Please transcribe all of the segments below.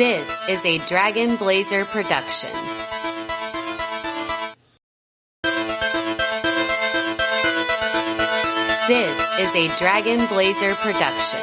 This is a Dragon Blazer production. This is a Dragon Blazer production.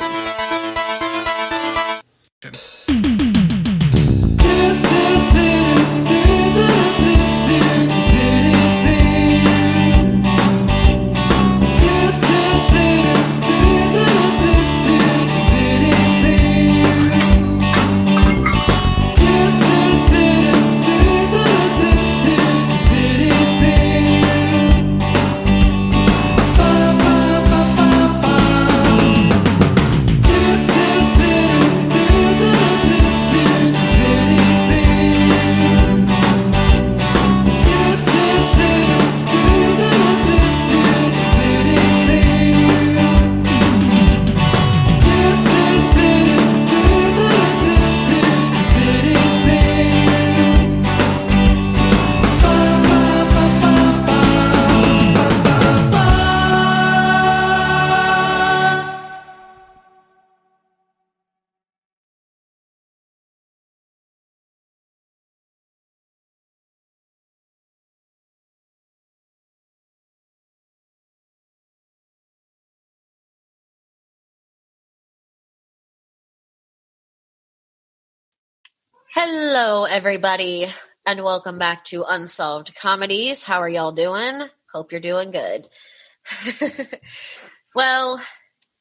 Hello, everybody, and welcome back to Unsolved Comedies. How are y'all doing? Hope you're doing good. Well,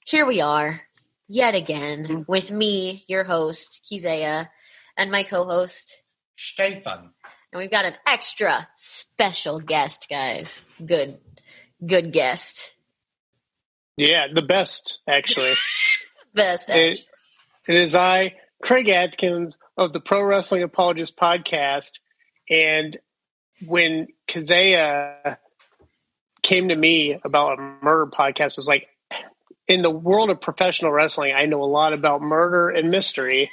here we are, yet again, with me, your host, Kizea, and my co-host, Stefan. And we've got an extra special guest, guys. Good guest. Yeah, the best, actually. Best, actually. It is I, Craig Atkins of the Pro Wrestling Apologists podcast, and when Kazea came to me about a murder podcast, I was like, in the world of professional wrestling, I know a lot about murder and mystery.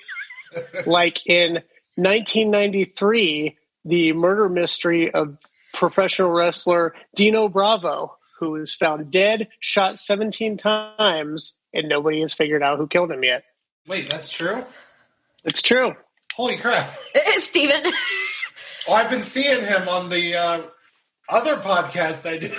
Like in 1993, the murder mystery of professional wrestler Dino Bravo, who was found dead, shot 17 times, and nobody has figured out who killed him yet. Wait, that's true? It's true. Holy crap. Steven. Oh, I've been seeing him on the other podcast I did,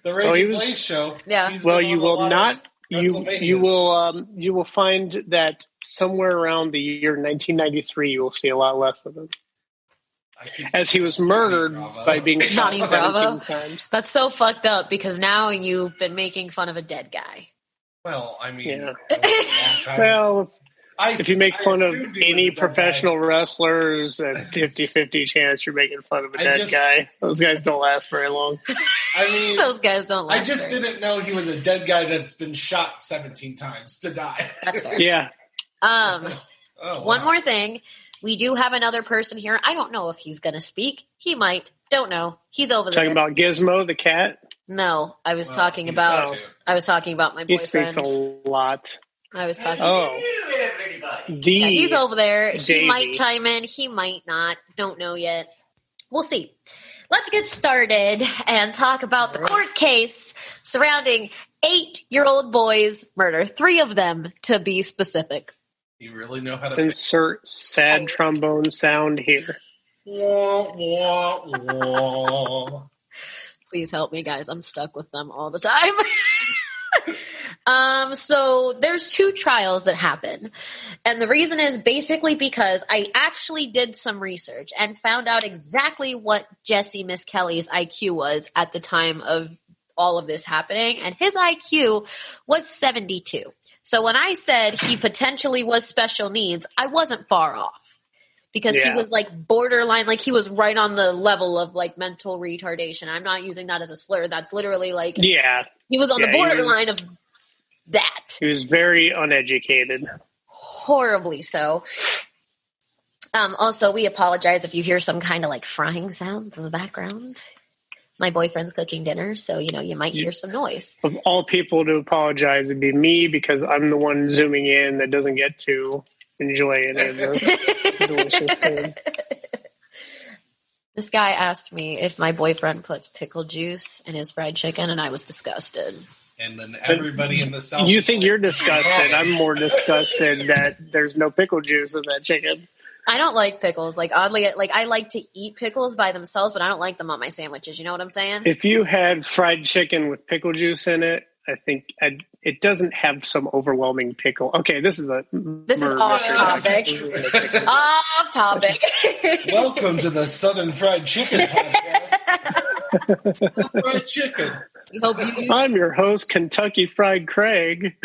the Raging Blaze show. Yeah. Well, you will not. You will find that somewhere around the year 1993, you will see a lot less of him, as he was murdered by being shot 17 times. That's so fucked up because now you've been making fun of a dead guy. Well, I mean, yeah. Well, if you make fun of any professional wrestler, there's a 50-50 chance you're making fun of a dead guy. Those guys don't last very long. I mean, those guys don't last. I just didn't know he was a dead guy that's been shot 17 times to die. That's fair. Yeah. One more thing. We do have another person here. I don't know if he's going to speak. He might. Don't know. He's over there. Talking about Gizmo, the cat? No, I was talking about my boyfriend. He speaks a lot. I was talking. He's over there. Davey. He might chime in. He might not. Don't know yet. We'll see. Let's get started and talk about the court case surrounding 8-year-old boys' murder. 3 of them, to be specific. You really know how to insert sad trombone sound here. Wah, wah, wah. Please help me, guys. I'm stuck with them all the time. So there's 2 trials that happen. And the reason is basically because I actually did some research and found out exactly what Jesse Miss Kelly's IQ was at the time of all of this happening. And his IQ was 72. So when I said he potentially was special needs, I wasn't far off. Because he was like borderline, like he was right on the level of like mental retardation. I'm not using that as a slur. That's literally like, he was on the borderline of that. He was very uneducated. Horribly so. Also, we apologize if you hear some kind of like frying sounds in the background. My boyfriend's cooking dinner, so you might hear some noise. Of all people to apologize, it'd be me because I'm the one zooming in that doesn't get to enjoy it. Delicious food. This guy asked me if my boyfriend puts pickle juice in his fried chicken, and I was disgusted. And then everybody in the South. You think you're disgusted? I'm more disgusted that there's no pickle juice in that chicken. I don't like pickles. Like, oddly, like, I like to eat pickles by themselves, but I don't like them on my sandwiches. You know what I'm saying? If you had fried chicken with pickle juice in it, I think it doesn't have some overwhelming pickle. Okay, this is off topic. Off topic. Welcome to the Southern Fried Chicken Podcast. Fried chicken. I'm your host, Kentucky Fried Craig.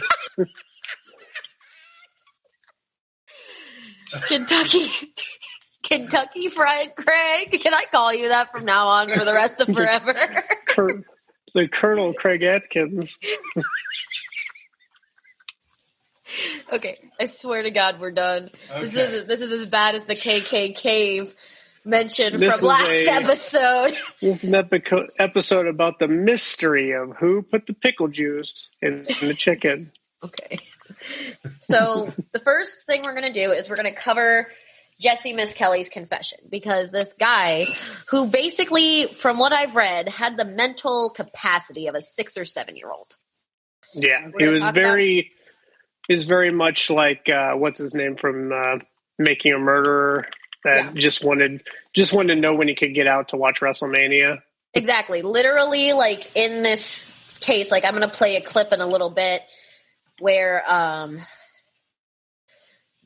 Kentucky Fried Craig. Can I call you that from now on for the rest of forever? The Colonel Craig Atkins. Okay, I swear to God, we're done. Okay. This is as bad as the KK Cave mentioned from last episode. This is an episode about the mystery of who put the pickle juice in the chicken. Okay. So the first thing we're going to do is we're going to cover Jesse Miss Kelly's confession, because this guy, who basically, from what I've read, had the mental capacity of a 6 or 7 year old. Yeah, he was very much like what's his name from Making a Murderer, that just wanted to know when he could get out to watch WrestleMania. Exactly, literally, like in this case, like I'm going to play a clip in a little bit where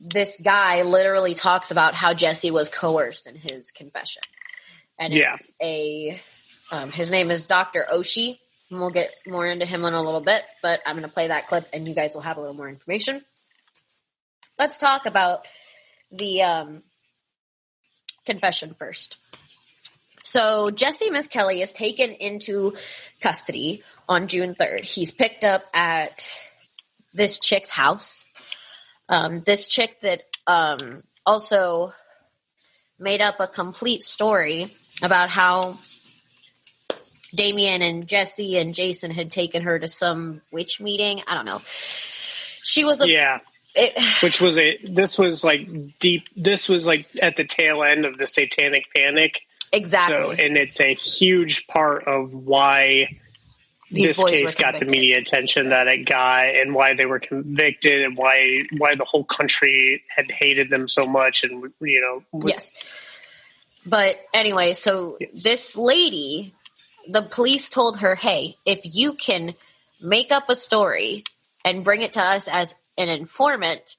this guy literally talks about how Jesse was coerced in his confession. And it's his name is Dr. Oshie, and we'll get more into him in a little bit, but I'm going to play that clip and you guys will have a little more information. Let's talk about the confession first. So Jesse Miss Kelly is taken into custody on June 3rd. He's picked up at this chick's house. This chick that also made up a complete story about how Damien and Jesse and Jason had taken her to some witch meeting. I don't know. She was this was like at the tail end of the Satanic Panic. Exactly. So, and it's a huge part of why this case got the media attention that it got, and why they were convicted, and why the whole country had hated them so much. And yes. But anyway, so this lady, the police told her, "Hey, if you can make up a story and bring it to us as an informant,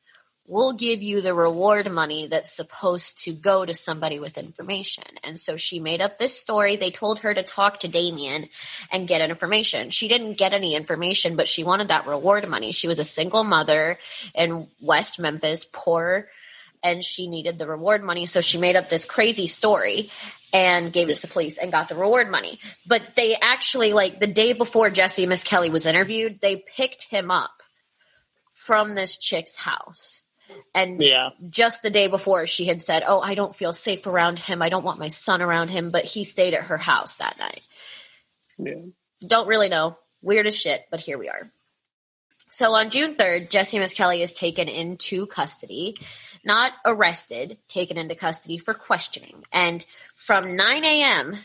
we'll give you the reward money that's supposed to go to somebody with information." And so she made up this story. They told her to talk to Damien and get information. She didn't get any information, but she wanted that reward money. She was a single mother in West Memphis, poor, and she needed the reward money. So she made up this crazy story and gave it to the police and got the reward money. But they actually, like the day before Jesse Miss Kelly was interviewed, they picked him up from this chick's house. And just the day before, she had said, "Oh, I don't feel safe around him. I don't want my son around him." But he stayed at her house that night. Yeah. Don't really know. Weird as shit, but here we are. So on June 3rd, Jesse Miss Kelly is taken into custody, not arrested, taken into custody for questioning. And from 9 a.m.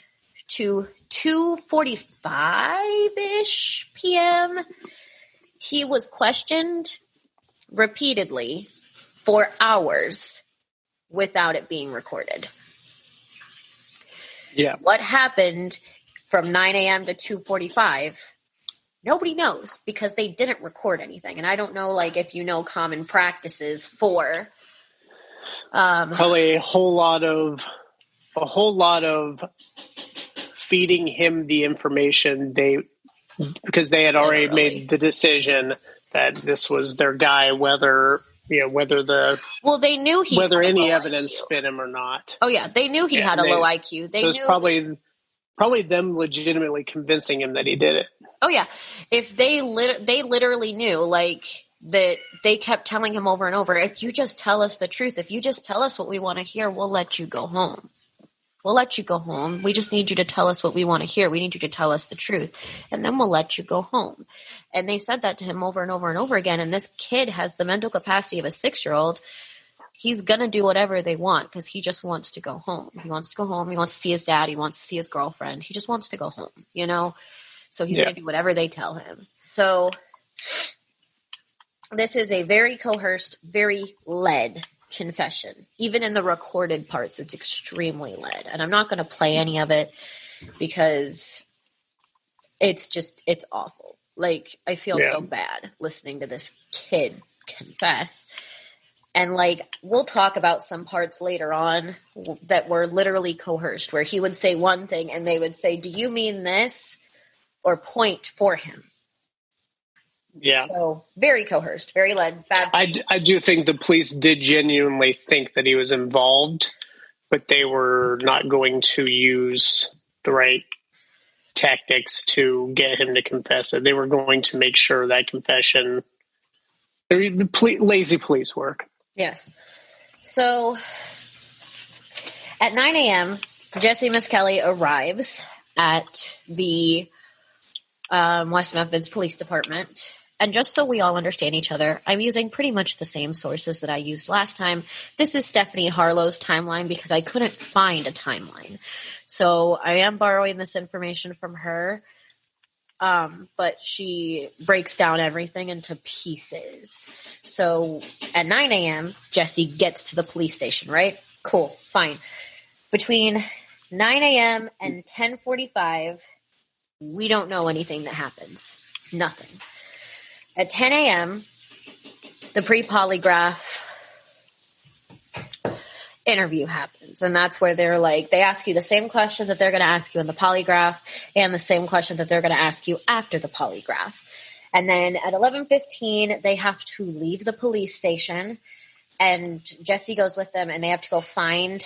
to 2:45-ish p.m., he was questioned repeatedly for hours without it being recorded. Yeah. What happened from 9 a.m. to 2:45? Nobody knows, because they didn't record anything. And I don't know, like, if you know common practices for probably a whole lot of feeding him the information because they had already made the decision that this was their guy, whether they knew whether any evidence fit him or not. Oh yeah, they knew he had a low IQ. So it's probably them legitimately convincing him that he did it. Oh yeah, if they literally knew, like, that they kept telling him over and over, "If you just tell us the truth, if you just tell us what we want to hear, we'll let you go home. We'll let you go home. We just need you to tell us what we want to hear. We need you to tell us the truth, and then we'll let you go home." And they said that to him over and over and over again. And this kid has the mental capacity of a 6-year-old. He's going to do whatever they want because he just wants to go home. He wants to go home. He wants to see his dad. He wants to see his girlfriend. He just wants to go home, So he's going to do whatever they tell him. So this is a very coerced, very led confession. Even in the recorded parts, it's extremely led. And I'm not going to play any of it because it's awful. Like, I feel so bad listening to this kid confess. And, like, we'll talk about some parts later on that were literally coerced, where he would say one thing and they would say, "Do you mean this?" or point for him. Yeah. So, very coerced, very led, bad. I do think the police did genuinely think that he was involved, but they were not going to use the right tactics to get him to confess it. They were going to make sure that confession, lazy police work. Yes. So at 9 a.m., Jesse Miskelly arrives at the West Memphis Police Department. And just so we all understand each other, I'm using pretty much the same sources that I used last time. This is Stephanie Harlow's timeline because I couldn't find a timeline. So I am borrowing this information from her, but she breaks down everything into pieces. So at 9 a.m., Jesse gets to the police station, right? Cool, fine. Between 9 a.m. and 10:45, we don't know anything that happens. Nothing. At 10 a.m., the pre-polygraph interview happens. And that's where they're like, they ask you the same questions that they're going to ask you in the polygraph and the same question that they're going to ask you after the polygraph. And then at 11:15, they have to leave the police station. And Jesse goes with them, and they have to go find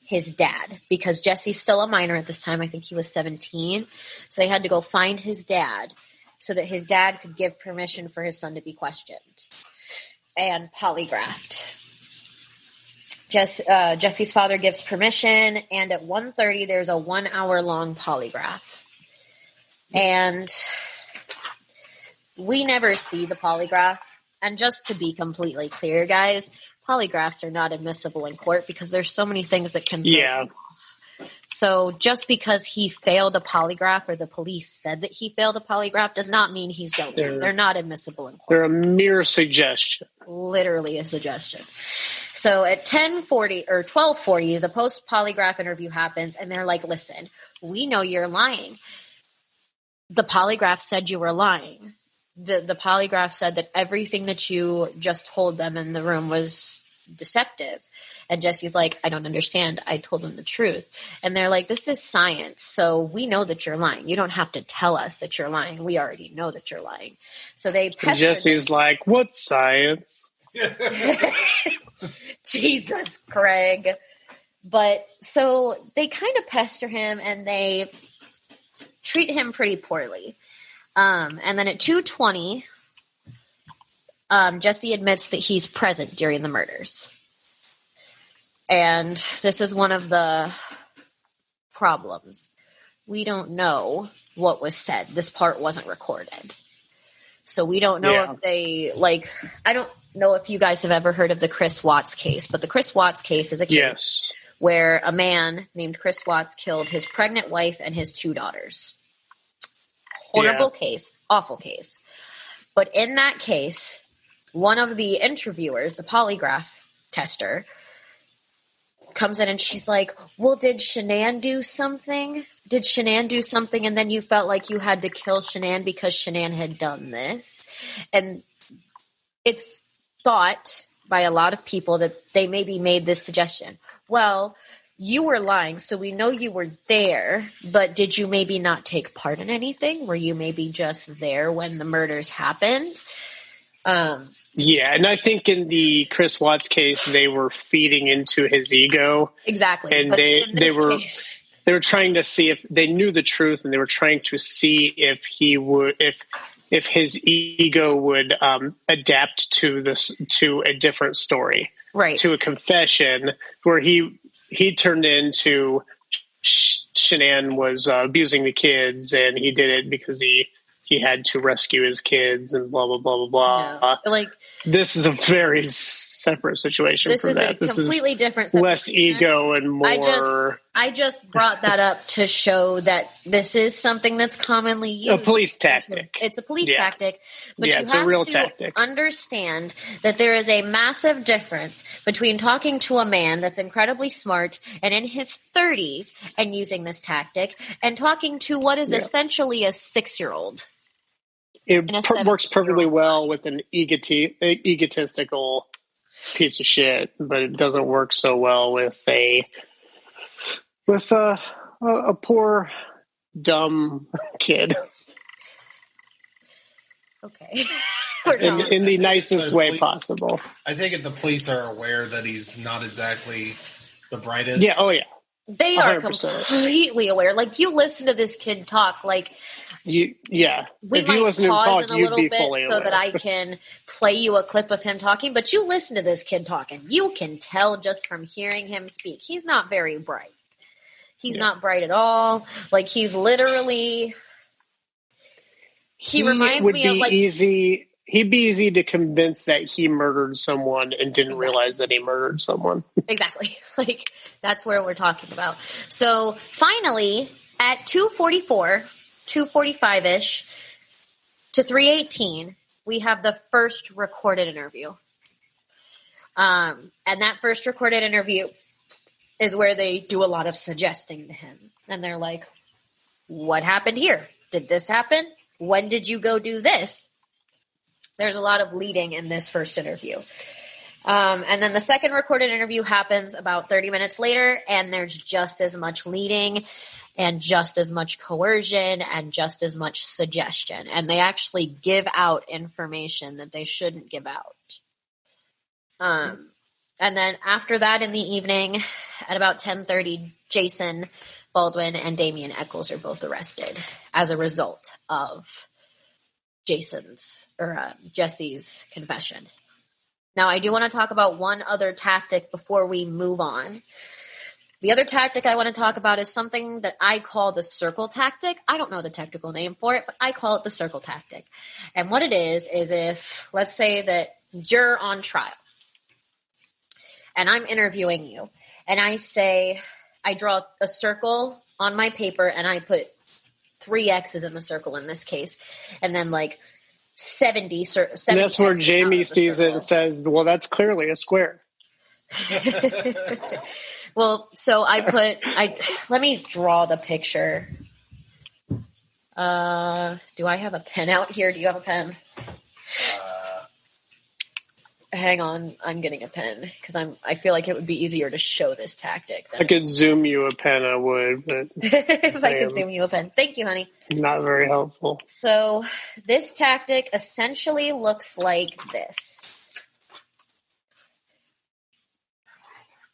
his dad because Jesse's still a minor at this time. I think he was 17. So they had to go find his dad so that his dad could give permission for his son to be questioned and polygraphed. Jesse's father gives permission, and at 1:30, there's a 1 hour long polygraph. And we never see the polygraph. And just to be completely clear, guys, polygraphs are not admissible in court because there's so many things that can throw them off. So just because he failed a polygraph or the police said that he failed a polygraph does not mean he's guilty. They're not admissible in court. They're a mere suggestion. Literally a suggestion. So at 10:40 or 12:40, the post polygraph interview happens, and they're like, "Listen, we know you're lying. The polygraph said you were lying. The polygraph said that everything that you just told them in the room was deceptive." And Jesse's like, "I don't understand. I told them the truth." And they're like, "This is science, so we know that you're lying. You don't have to tell us that you're lying. We already know that you're lying." So they pester Jesse's like, "What science?" Jesus, Craig. But so they kind of pester him and they treat him pretty poorly. And then at 2:20, Jesse admits that he's present during the murders. And this is one of the problems. We don't know what was said. This part wasn't recorded. So we don't know if they, like, I don't know if you guys have ever heard of the Chris Watts case, but the Chris Watts case is a case where a man named Chris Watts killed his pregnant wife and his 2 daughters. Horrible case, awful case. But in that case, one of the interviewers, the polygraph tester, comes in and she's like, "Well, did Shanann do something? Did Shanann do something and then you felt like you had to kill Shanann because Shanann had done this?" And it's thought by a lot of people that they maybe made this suggestion. Well, you were lying, so we know you were there, but did you maybe not take part in anything? Were you maybe just there when the murders happened? Yeah, and I think in the Chris Watts case, they were feeding into his ego. Exactly. And but they were trying to see if they knew the truth, and they were trying to see if he would, if his ego would adapt to a different story, right? To a confession where he turned into Shanann was abusing the kids, and he did it because he had to rescue his kids and blah blah blah blah blah. Yeah. Like This is a very separate situation. This is a completely different situation. Less ego and more. I just brought that up to show that this is something that's commonly used. A police tactic. It's a police tactic. But you it's have a real to tactic. understand that there is a massive difference between talking to a man that's incredibly smart and in his 30s and using this tactic and talking to what is essentially a 6-year-old. It works perfectly well with an egotistical piece of shit, but it doesn't work so well with a poor dumb kid. Okay. in the nicest way possible. I take it the police are aware that he's not exactly the brightest. Yeah. Oh yeah. They 100%. Are completely aware. Like, you listen to this kid talk, like. We might listen to him pause talk, in a little bit so aware. that I can play you a clip of him talking, but you listen to this kid talking. You can tell just from hearing him speak. He's not very bright. He's not bright at all. Like, he's literally... He reminds me of, like... He'd be easy to convince that he murdered someone and didn't realize that he murdered someone. Exactly. Like, that's where we're talking about. So, finally, at 2:45-ish to 3:18, we have the first recorded interview. And that first recorded interview is where they do a lot of suggesting to him. And they're like, what happened here? Did this happen? When did you go do this? There's a lot of leading in this first interview. And then the second recorded interview happens about 30 minutes later, and there's just as much leading and just as much coercion and just as much suggestion. And they actually give out information that they shouldn't give out. And then after that in the evening, at about 10:30, Jason Baldwin and Damian Eccles are both arrested as a result of Jesse's confession. Now, I do want to talk about one other tactic before we move on. The other tactic I want to talk about is something that I call the circle tactic. I don't know the technical name for it, but I call it the circle tactic. And what it is if, let's say that you're on trial and I'm interviewing you, and I draw a circle on my paper and I put 3 X's in the circle in this case, and then like 70 and that's where Jamie sees it and says, well, that's clearly a square. Well, so let me draw the picture. Do I have a pen out here? Do you have a pen? Hang on, I'm getting a pen because I feel like it would be easier to show this tactic. I could zoom you a pen, I would, but if I could zoom you a pen. Thank you, honey. Not very helpful. So this tactic essentially looks like this.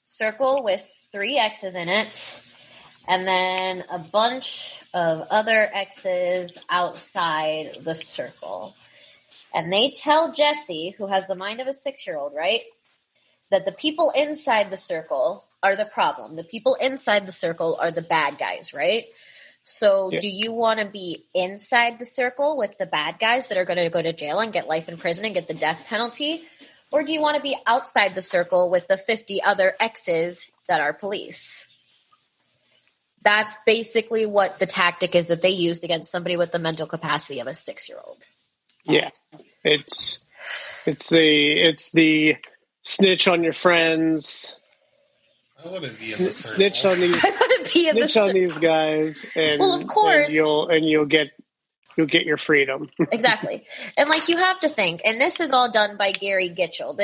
Circle with 3 X's in it, and then a bunch of other X's outside the circle. And they tell Jesse, who has the mind of a 6-year-old, right, that the people inside the circle are the problem. The people inside the circle are the bad guys, right? So do you want to be inside the circle with the bad guys that are going to go to jail and get life in prison and get the death penalty? Or do you want to be outside the circle with the 50 other X's that are police? That's basically what the tactic is that they used against somebody with the mental capacity of a 6-year-old. Yeah, it's the snitch on your friends. I wouldn't be in the circle. Snitch on these. I wouldn't be in snitch on these guys, and well, of course, and you'll get your freedom. Exactly, and like you have to think, and this is all done by Gary Gitchell.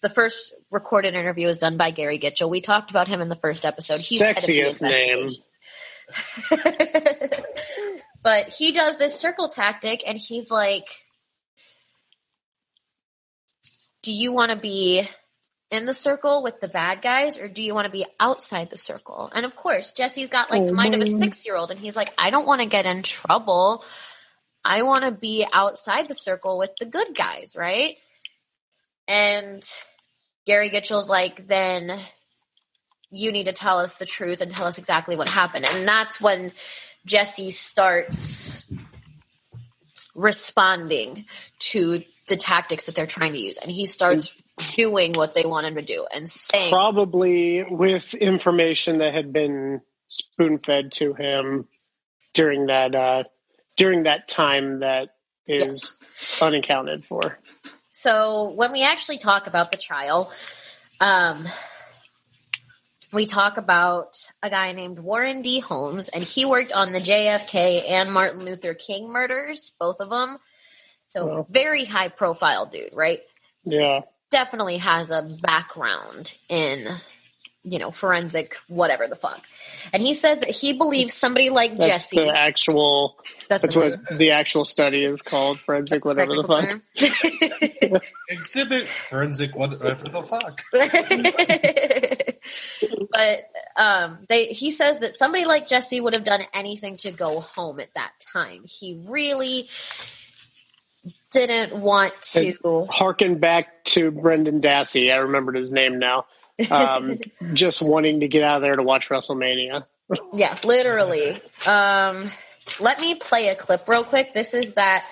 The first recorded interview is done by Gary Gitchell. We talked about him in the first episode. He's sexiest name. But he does this circle tactic, and he's like, do you want to be in the circle with the bad guys, or do you want to be outside the circle? And of course, Jesse's got like the mind of a 6-year-old, and he's like, I don't want to get in trouble. I want to be outside the circle with the good guys, right? And Gary Gitchell's like, then you need to tell us the truth and tell us exactly what happened. And that's when Jesse starts responding to the tactics that they're trying to use. And he starts doing what they want him to do and saying, probably with information that had been spoon-fed to him during that time that is unaccounted for. So when we actually talk about the trial, we talk about a guy named Warren D. Holmes, and he worked on the JFK and Martin Luther King murders, both of them. So very high profile dude, right? Yeah. Definitely has a background in, forensic whatever the fuck. And he said that he believes somebody like Jesse. That's what the actual study is called, forensic whatever the fuck. Exhibit forensic whatever the fuck. But he says that somebody like Jesse would have done anything to go home at that time. He really didn't want to harken back to Brendan Dassey. I remembered his name now. Just wanting to get out of there to watch WrestleMania. Yeah, literally. Let me play a clip real quick. This is that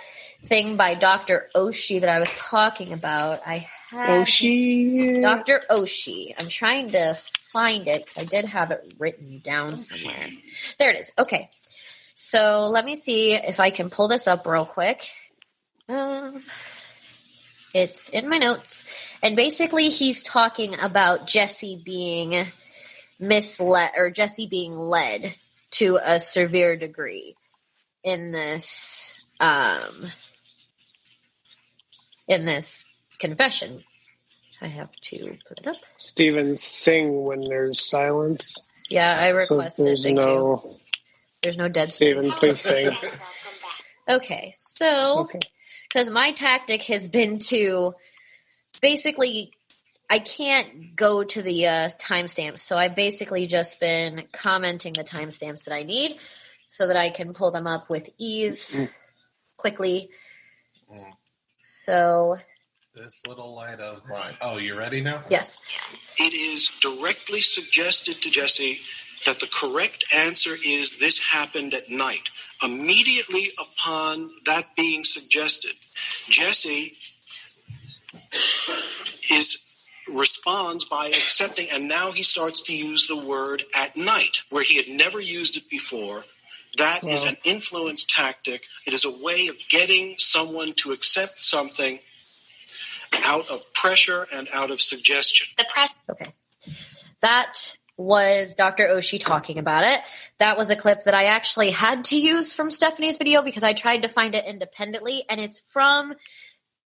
thing by Dr. Oshie that I was talking about. I had Dr. Oshie. I'm trying to find it because I did have it written down somewhere. There it is. Okay. So let me see if I can pull this up real quick. It's in my notes. And basically he's talking about Jesse being misled, or Jesse being led to a severe degree in this confession. I have to put it up. Steven, sing when there's silence. Yeah, I requested. Thank you. There's no dead space. Steven, please sing. Okay, so because my tactic has been to basically, I can't go to the timestamps, so I've basically just been commenting the timestamps that I need so that I can pull them up with ease quickly. So this little light of mine. Oh, you ready now? Yes. It is directly suggested to Jesse that the correct answer is this happened at night. Immediately upon that being suggested, Jesse responds by accepting, and now he starts to use the word at night, where he had never used it before. That is an influence tactic. It is a way of getting someone to accept something out of pressure and out of suggestion. Okay. That was Dr. Oshie talking about it. That was a clip that I actually had to use from Stephanie's video because I tried to find it independently, and it's from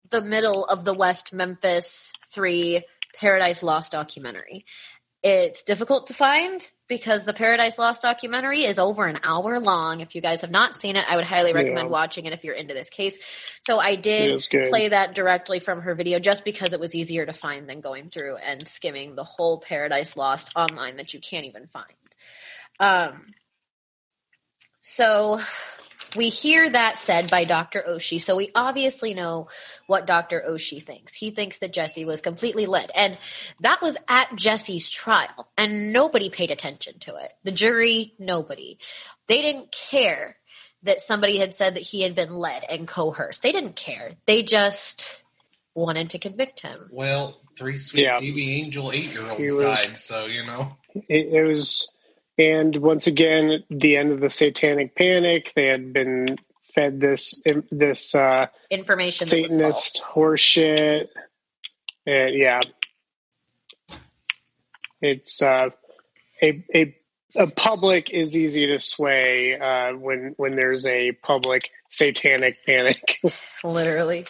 the middle of the West Memphis Three Paradise Lost documentary. It's difficult to find because the Paradise Lost documentary is over an hour long. If you guys have not seen it, I would highly recommend watching it if you're into this case. So I did play that directly from her video just because it was easier to find than going through and skimming the whole Paradise Lost online that you can't even find. So we hear that said by Dr. Oshie, so we obviously know what Dr. Oshie thinks. He thinks that Jesse was completely led, and that was at Jesse's trial, and nobody paid attention to it. The jury, nobody. They didn't care that somebody had said that he had been led and coerced. They didn't care. They just wanted to convict him. Well, 3 sweet baby angel 8-year-olds died, so, It was... And once again, at the end of the Satanic Panic, they had been fed this information, Satanist horseshit. And it's a public is easy to sway when there's a public Satanic Panic. Literally.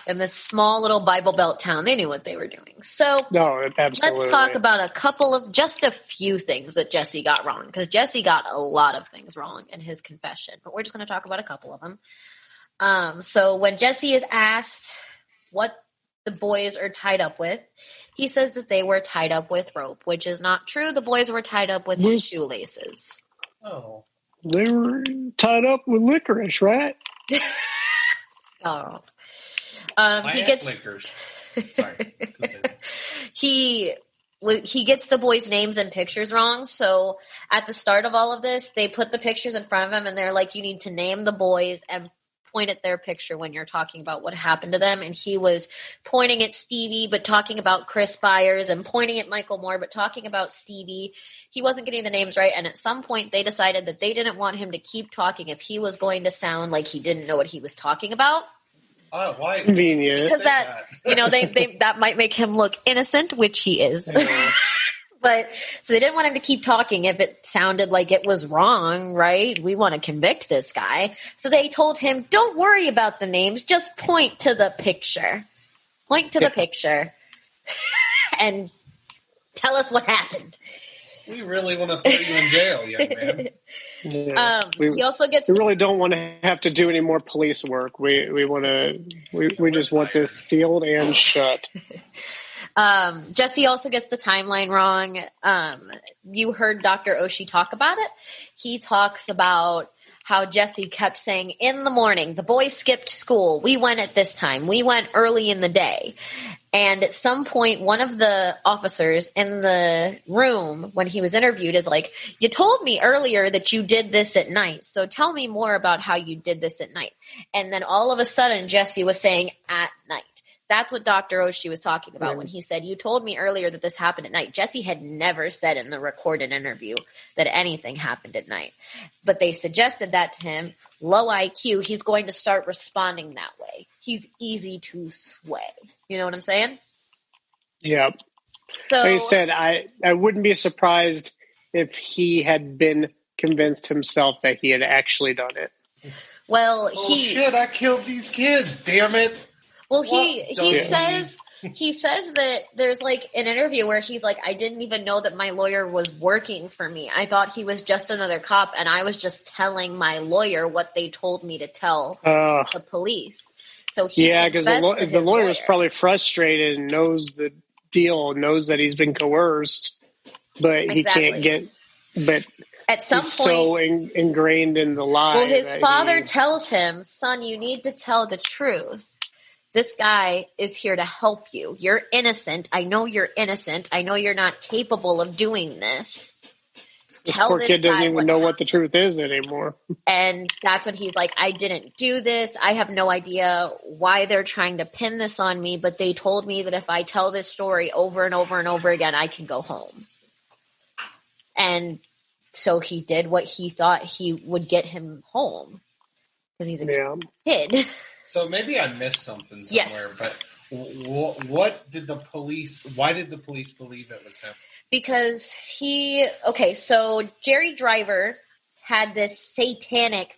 In this small little Bible Belt town, they knew what they were doing. So let's talk about just a few things that Jesse got wrong, because Jesse got a lot of things wrong in his confession, but we're just going to talk about a couple of them. So when Jesse is asked what the boys are tied up with, he says that they were tied up with rope, which is not true. The boys were tied up with shoelaces. Oh. They were tied up with licorice, right? Stop. He gets liquors. Sorry. He gets the boys' names and pictures wrong. So at the start of all of this, they put the pictures in front of him, and they're like, "You need to name the boys and point at their picture when you're talking about what happened to them. And he was pointing at Stevie, but talking about Chris Byers, and pointing at Michael Moore, but talking about Stevie. He wasn't getting the names right. And at some point they decided that they didn't want him to keep talking if he was going to sound like he didn't know what he was talking about. Oh, why? Convenient. Because that might make him look innocent, which he is. Yeah. But so they didn't want him to keep talking if it sounded like it was wrong, right? We want to convict this guy. So they told him, don't worry about the names, just point to the picture. Point to the picture and tell us what happened. We really want to throw you in jail, young man. Yeah. He also gets. We really don't want to have to do any more police work. We want to. We just want this sealed and shut. Jesse also gets the timeline wrong. You heard Dr. Oshie talk about it. He talks about how Jesse kept saying, in the morning, the boys skipped school. We went at this time. We went early in the day. And at some point, one of the officers in the room when he was interviewed is like, you told me earlier that you did this at night. So tell me more about how you did this at night. And then all of a sudden, Jesse was saying at night. That's what Dr. Oshie was talking about when he said, you told me earlier that this happened at night. Jesse had never said in the recorded interview that anything happened at night. But they suggested that to him. Low IQ, he's going to start responding that way. He's easy to sway. You know what I'm saying? Yeah. So like I said, I wouldn't be surprised if he had been convinced himself that he had actually done it. Well, shit, I killed these kids, damn it. Well, he says that there's like an interview where he's like, I didn't even know that my lawyer was working for me. I thought he was just another cop, and I was just telling my lawyer what they told me to tell the police. So because the lawyer is probably frustrated and knows the deal, knows that he's been coerced, but he can't get. But at some point, so ingrained in the lie. Well, his father tells him, "Son, you need to tell the truth. This guy is here to help you. You're innocent. I know you're innocent. I know you're not capable of doing this. This poor kid doesn't even know what the truth is anymore." And that's when he's like, I didn't do this. I have no idea why they're trying to pin this on me, but they told me that if I tell this story over and over and over again, I can go home. And so he did what he thought he would get him home because he's a kid. So maybe I missed something somewhere, but what did the police? Why did the police believe it was him? Because so Jerry Driver had this satanic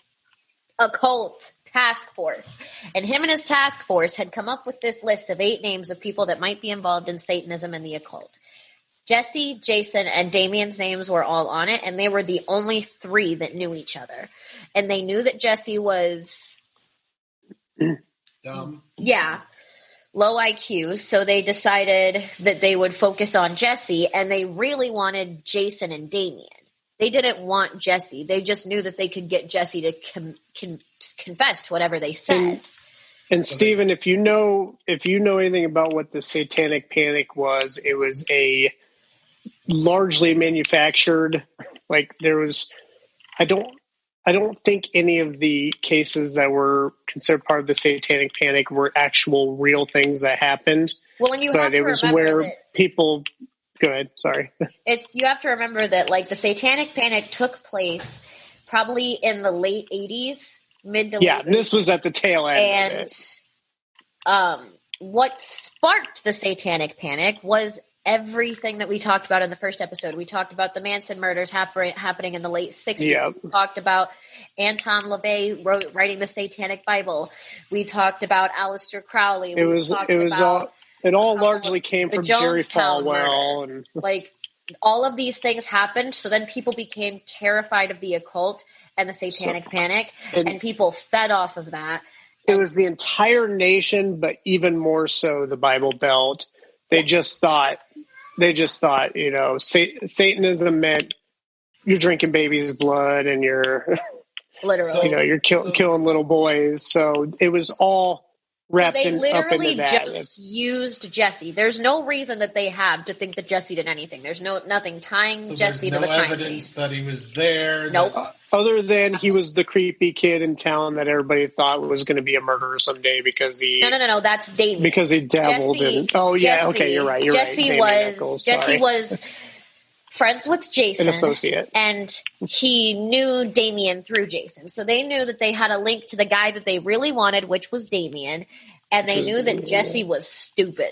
occult task force, and him and his task force had come up with this list of 8 names of people that might be involved in Satanism and the occult. Jesse, Jason, and Damien's names were all on it, and they were the only 3 that knew each other. And they knew that Jesse was dumb. Yeah. Low IQ, so they decided that they would focus on Jesse, and they really wanted Jason and Damien. They didn't want Jesse. They just knew that they could get Jesse to confess to whatever they said. And Stephen, if you know anything about what the Satanic Panic was, it was a largely manufactured. Like there was, I don't think any of the cases that were considered part of the Satanic Panic were actual real things that happened. Well, and it was where people. Go ahead. Sorry. You have to remember that like the Satanic Panic took place probably in the late 80s, mid to late 80s. This was at the tail end. And what sparked the Satanic Panic was everything that we talked about in the first episode. We talked about the Manson murders happening in the late 60s. Yep. We talked about Anton LaVey writing the Satanic Bible. We talked about Aleister Crowley. It all largely came from Jerry Falwell. And like all of these things happened. So then people became terrified of the occult and the Satanic Panic, and people fed off of that. It was the entire nation, but even more so the Bible Belt. They just thought, Satanism meant you're drinking babies' blood and you're literally, you're killing little boys. So it was all wrapped so they up literally into that. just used Jesse. There's no reason that they have to think that Jesse did anything. There's nothing tying Jesse to the crime scene. Evidence that he was there. Nope. Other than he was the creepy kid in town that everybody thought was going to be a murderer someday because he... No, that's Damien. Because he dabbled in... Oh, yeah, Jesse, okay, you're right. Jesse was friends with Jason. An associate. And he knew Damien through Jason. So they knew that they had a link to the guy that they really wanted, which was Damien. And they knew that Jesse was stupid.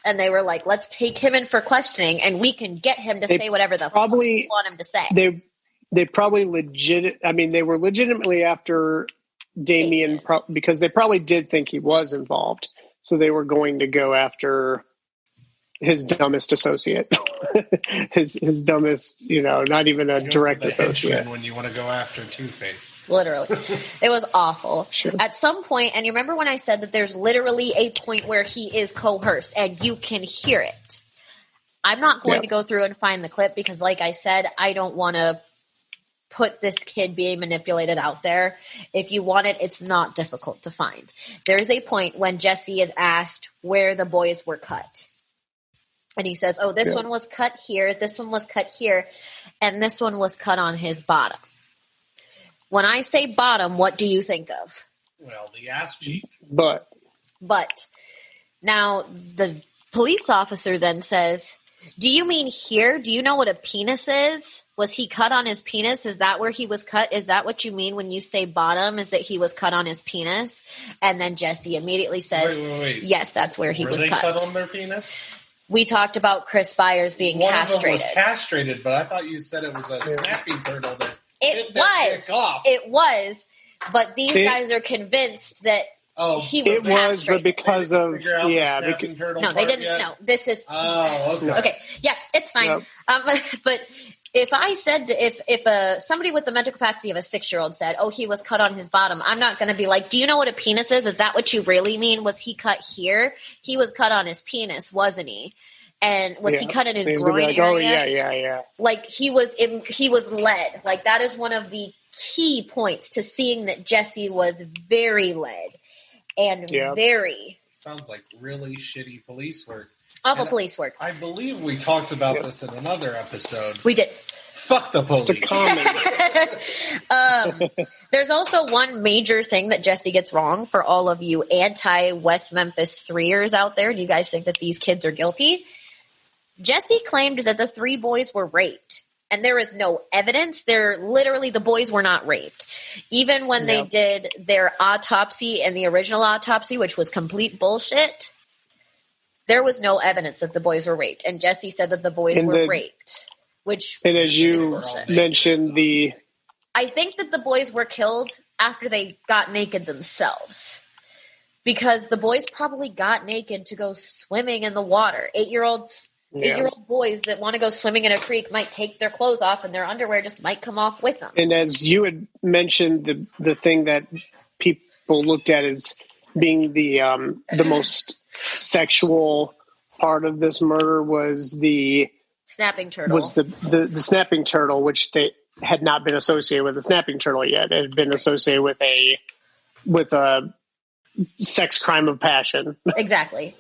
And they were like, let's take him in for questioning and we can get him to say whatever the fuck we want him to say. They probably they were legitimately after Damien because they probably did think he was involved. So they were going to go after his dumbest associate. his dumbest, not even a direct associate. When you want to go after Two-Face. Literally. It was awful. Sure. At some point, and you remember when I said that there's literally a point where he is coerced and you can hear it. I'm not going to go through and find the clip because, like I said, I don't want to put this kid being manipulated out there. If you want it, it's not difficult to find. There is a point when Jesse is asked where the boys were cut. And he says, this one was cut here, this one was cut here, and this one was cut on his bottom. When I say bottom, what do you think of? Well, the ass cheek. But. Now, the police officer then says, do you mean here? Do you know what a penis is? Was he cut on his penis? Is that where he was cut? Is that what you mean when you say bottom, is that he was cut on his penis? And then Jesse immediately says, wait. Yes, that's where he was cut. Were they cut on their penis? We talked about Chris Byers being castrated. One of them was castrated, but I thought you said it was a snapping turtle that it was. Off. It was, but these guys are convinced that he was castrated. It was, but because of no, they didn't. Yet? No, this is okay. Yeah, it's fine. Yep. But if I said if somebody with the mental capacity of a 6-year-old said, he was cut on his bottom, I'm not going to be like, do you know what a penis is? Is that what you really mean? Was he cut here? He was cut on his penis, wasn't he? And was he cut in his groin area? Oh, yeah. Like he was led. Like that is one of the key points to seeing that Jesse was very led and very. Sounds like really shitty police work. Awful police work. I believe we talked about this in another episode. We did. Fuck the police. There's also one major thing that Jesse gets wrong for all of you anti-West Memphis Threeers out there. Do you guys think that these kids are guilty? Jesse claimed that the 3 boys were raped, and there is no evidence. The boys were not raped. Even when they did their autopsy and the original autopsy, which was complete bullshit, there was no evidence that the boys were raped. And Jesse said that the boys were raped, and as you mentioned, I think that the boys were killed after they got naked themselves. Because the boys probably got naked to go swimming in the water. 8-year-old boys that want to go swimming in a creek might take their clothes off and their underwear just might come off with them. And as you had mentioned, the thing that people looked at as being the most sexual part of this murder was the snapping turtle. Was the snapping turtle, which they had not been associated with a snapping turtle yet. It had been associated with a sex crime of passion. Exactly.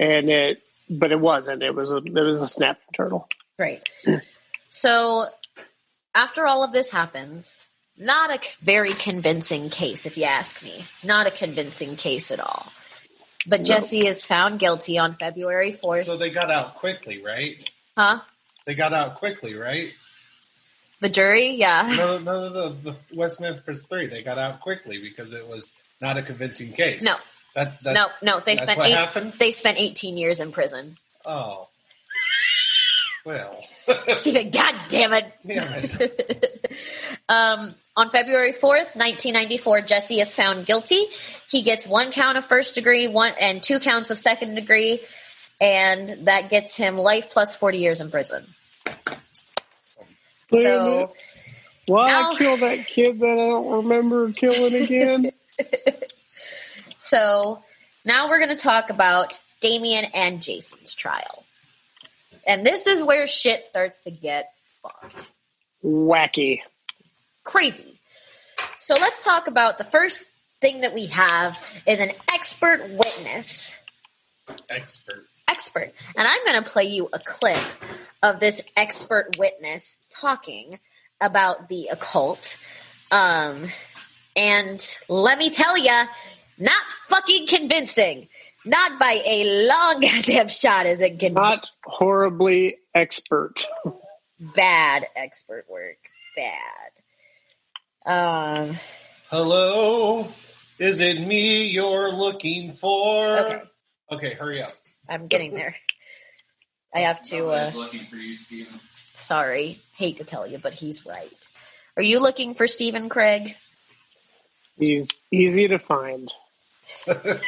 But it wasn't. It was a snapping turtle. Right. So after all of this happens, not a very convincing case, if you ask me. Not a convincing case at all. But Jesse is found guilty on February 4th. So they got out quickly, right? Huh? They got out quickly, right? The jury? Yeah. No, the West Memphis Three. They got out quickly because it was not a convincing case. No. No. They spent 18 years in prison. Oh. Well. Steven, God damn it. On February 4th, 1994, Jesse is found guilty. He gets 1 count of first degree, 2 counts of second degree, and that gets him life plus 40 years in prison. So, I kill that kid that I don't remember killing again? So now we're going to talk about Damien and Jason's trial. And this is where shit starts to get fucked. Wacky. Crazy. So let's talk about the first thing that we have is an expert witness. Expert. And I'm going to play you a clip of this expert witness talking about the occult. And let me tell ya, not fucking convincing. Not by a long goddamn shot is it convincing. Not horribly expert. Bad expert work. Bad. Hello? Is it me you're looking for? Okay, hurry up. I'm getting there. I have to. Looking for you, Steven. Sorry, hate to tell you, but he's right. Are you looking for Stephen Craig? He's easy to find. I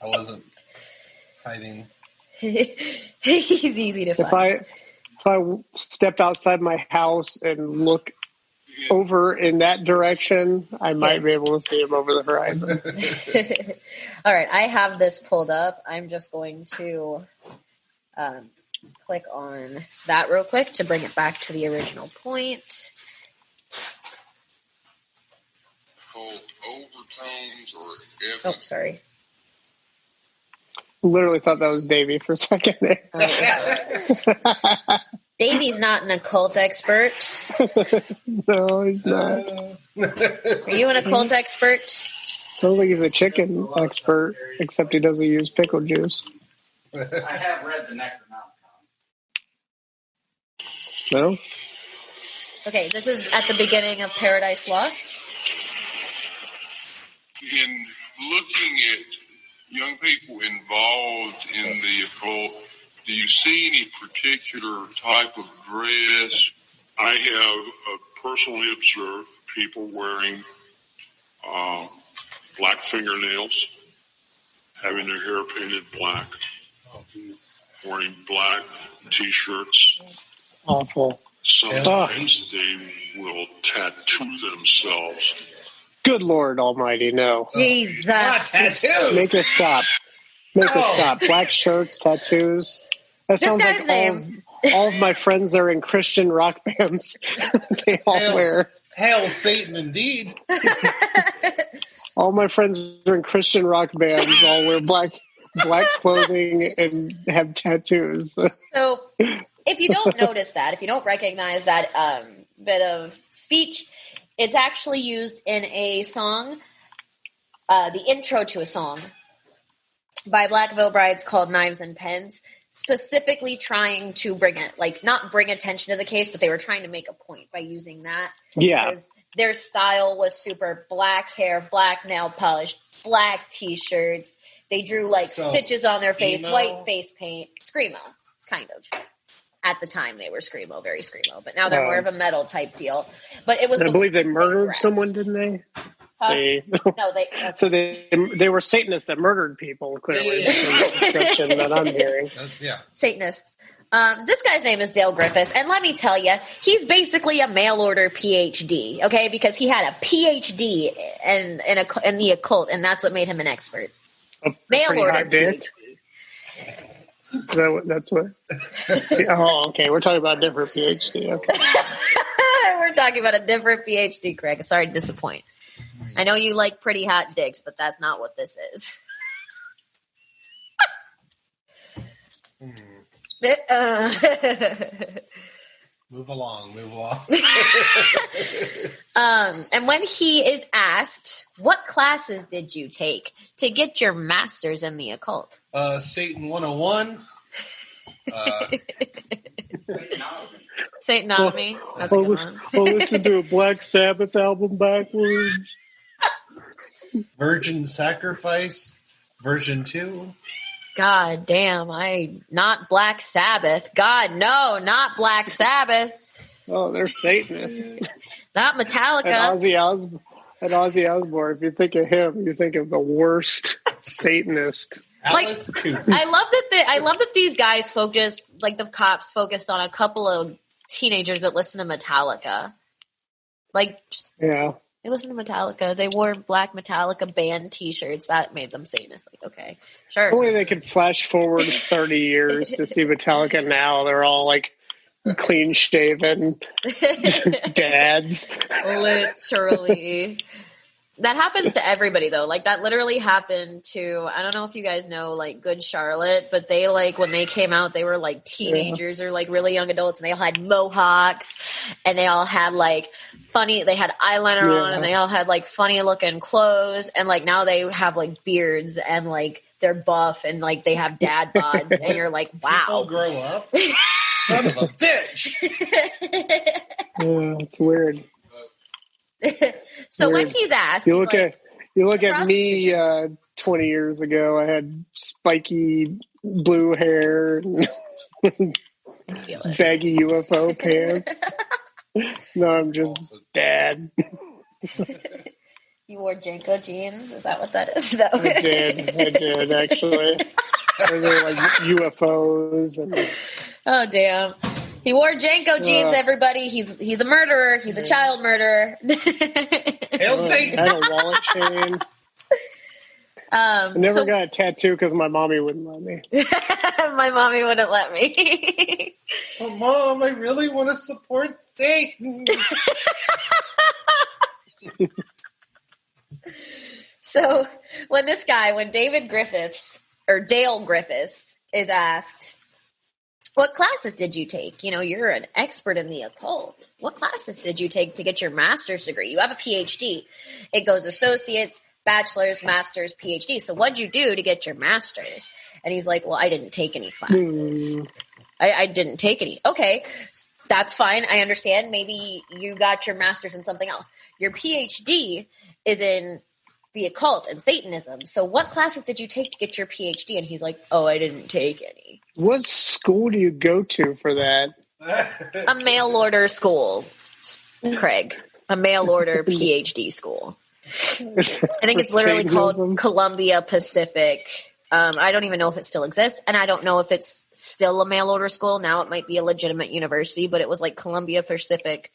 wasn't hiding. He's easy to find. If I step outside my house and look over in that direction, I might be able to see him over the horizon. All right, I have this pulled up. I'm just going to click on that real quick to bring it back to the original point. Called overtones or Oh, sorry. Literally thought that was Davey for a second there. Davey's not an occult expert. No, he's not. Are you an occult expert? Sounds like he's a chicken expert, except he doesn't use pickle juice. I have read the Necronomicon. No? Okay, this is at the beginning of Paradise Lost. in looking at young people involved in the occult, do you see any particular type of dress? I have personally observed people wearing black fingernails, having their hair painted black, wearing black T-shirts. Awful. Sometimes they will tattoo themselves. Good Lord Almighty, no. Jesus. Tattoos. Make it stop. Make it stop. Black shirts, tattoos. That This sounds guy's like name. all of my friends are in Christian rock bands. They all wear. Hail Satan, indeed. All my friends are in Christian rock bands. All wear black clothing and have tattoos. So, if you don't notice that, if you don't recognize that bit of speech, it's actually used in a song, the intro to a song by Black Veil Brides called Knives and Pens, specifically trying to not bring attention to the case, but they were trying to make a point by using that. Yeah. Because their style was super black hair, black nail polish, black T-shirts. They drew stitches on their face, emo? white face paint, screamo, kind of. At the time, they were screamo, very screamo, but now they're more of a metal type deal. But it was. I believe they murdered someone, didn't they? Huh? No, they. So they were Satanists that murdered people. Clearly, from the description that I'm hearing. Yeah. Satanists. This guy's name is Dale Griffiths, and let me tell you, he's basically a mail order PhD. Okay, because he had a PhD in the occult, and that's what made him an expert. Mail order PhD. That's what. Oh, okay. We're talking about a different PhD. Okay. We're talking about a different PhD, Craig. Sorry to disappoint. I know you like pretty hot dicks, but that's not what this is. Move along. And when he is asked, what classes did you take to get your master's in the occult? Satan 101. Satanomy. That's a good one. I'll listen to a Black Sabbath album backwards. Virgin Sacrifice. Version 2. God damn, not Black Sabbath. God, no, not Black Sabbath. Oh, they're Satanists. Not Metallica. And Ozzy Osbourne, if you think of him, you think of the worst Satanist. Alice Cooper. I love that these guys focused, like the cops focused on a couple of teenagers that listen to Metallica. Yeah. They listened to Metallica. They wore black Metallica band T-shirts. That made them Satanists. Okay, sure. Only they could flash forward 30 years to see Metallica now. They're all clean-shaven dads. Literally. That happens to everybody though. Like that literally happened to, I don't know if you guys know like Good Charlotte, but they like when they came out, they were like teenagers or like really young adults, and they all had mohawks and they all had like they had eyeliner on, and they all had like funny looking clothes, and like now they have like beards and like they're buff and like they have dad bods and you're like, wow. People grow up. Son of a bitch. It's weird. So Weird. when he's asked, you look at me 20 years ago. I had spiky blue hair, baggy UFO pants. No, I'm just dad. You wore Janko jeans? Is that what that is? No. I did actually. They were like UFOs and. Oh damn. He wore Janko jeans, everybody. He's a murderer. He's a child murderer. Hail Satan! I had a wallet chain. I never got a tattoo because my mommy wouldn't let me. My mommy wouldn't let me. Oh, Mom, I really want to support Satan. So when David Griffiths, or Dale Griffiths, is asked, what classes did you take? You know, you're an expert in the occult. What classes did you take to get your master's degree? You have a PhD. It goes associates, bachelor's, master's, PhD. So what'd you do to get your master's? And he's like, well, I didn't take any classes. I didn't take any. Okay, that's fine. I understand. Maybe you got your master's in something else. Your PhD is in the occult and Satanism. So what classes did you take to get your PhD? And he's like, oh, I didn't take any. What school do you go to for that? A mail order school, Craig. A mail order PhD school. I think it's literally called Columbia Pacific. I don't even know if it still exists, and I don't know if it's still a mail order school. Now it might be a legitimate university, but it was like Columbia Pacific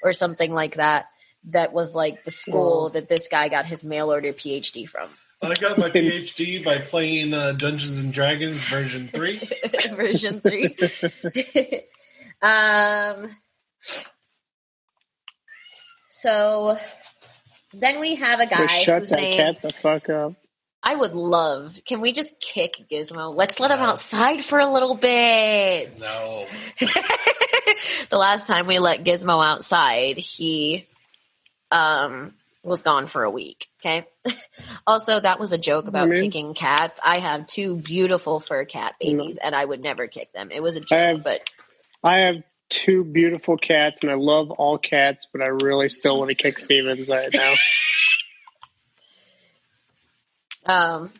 or something like that. That was like the school that this guy got his mail order PhD from. I got my PhD by playing Dungeons and Dragons version 3. Version 3. So then we have a guy whose name... Shut that cat the fuck up. I would love... Can we just kick Gizmo? Let's let him outside for a little bit. No. The last time we let Gizmo outside, he... was gone for a week. Okay. Also, that was a joke about kicking cats. I have 2 beautiful fur cat babies, and I would never kick them. It was a joke, I have 2 beautiful cats, and I love all cats, but I really still want to kick Stevens right now.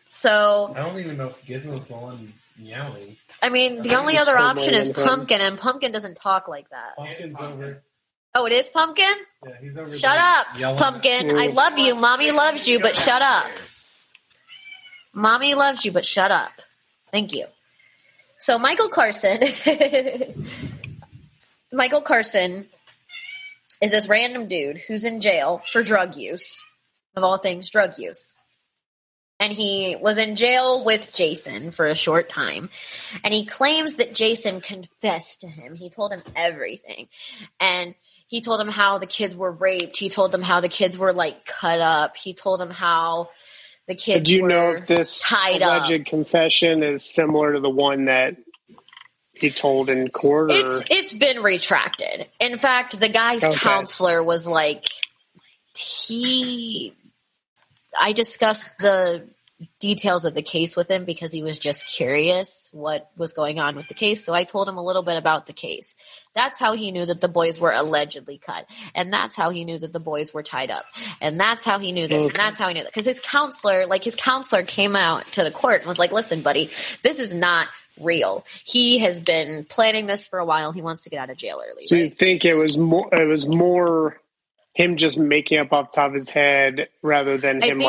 So I don't even know if Gizmo's the one meowing. I mean, the only other option is Pumpkin, and Pumpkin doesn't talk like that. Pumpkin's over. Oh, it is Pumpkin? Yeah, he's over. Shut up, Pumpkin. I love you. Mommy loves you, but shut up. Mommy loves you, but shut up. Thank you. So Michael Carson is this random dude who's in jail for drug use, of all things, drug use. And he was in jail with Jason for a short time. And he claims that Jason confessed to him. He told him everything. And he told him how the kids were raped. He told him how the kids were, like, cut up. He told him how the kids Do you were know if this alleged confession is similar to the one that he told in court? Or? It's been retracted. In fact, the guy's counselor was like, I discussed the details of the case with him because he was just curious what was going on with the case. So I told him a little bit about the case. That's how he knew that the boys were allegedly cut. And that's how he knew that the boys were tied up. And that's how he knew this. And that's how he knew that. Because his counselor came out to the court and was like, listen, buddy, this is not real. He has been planning this for a while. He wants to get out of jail early. So you think it was more him just making up off the top of his head rather than him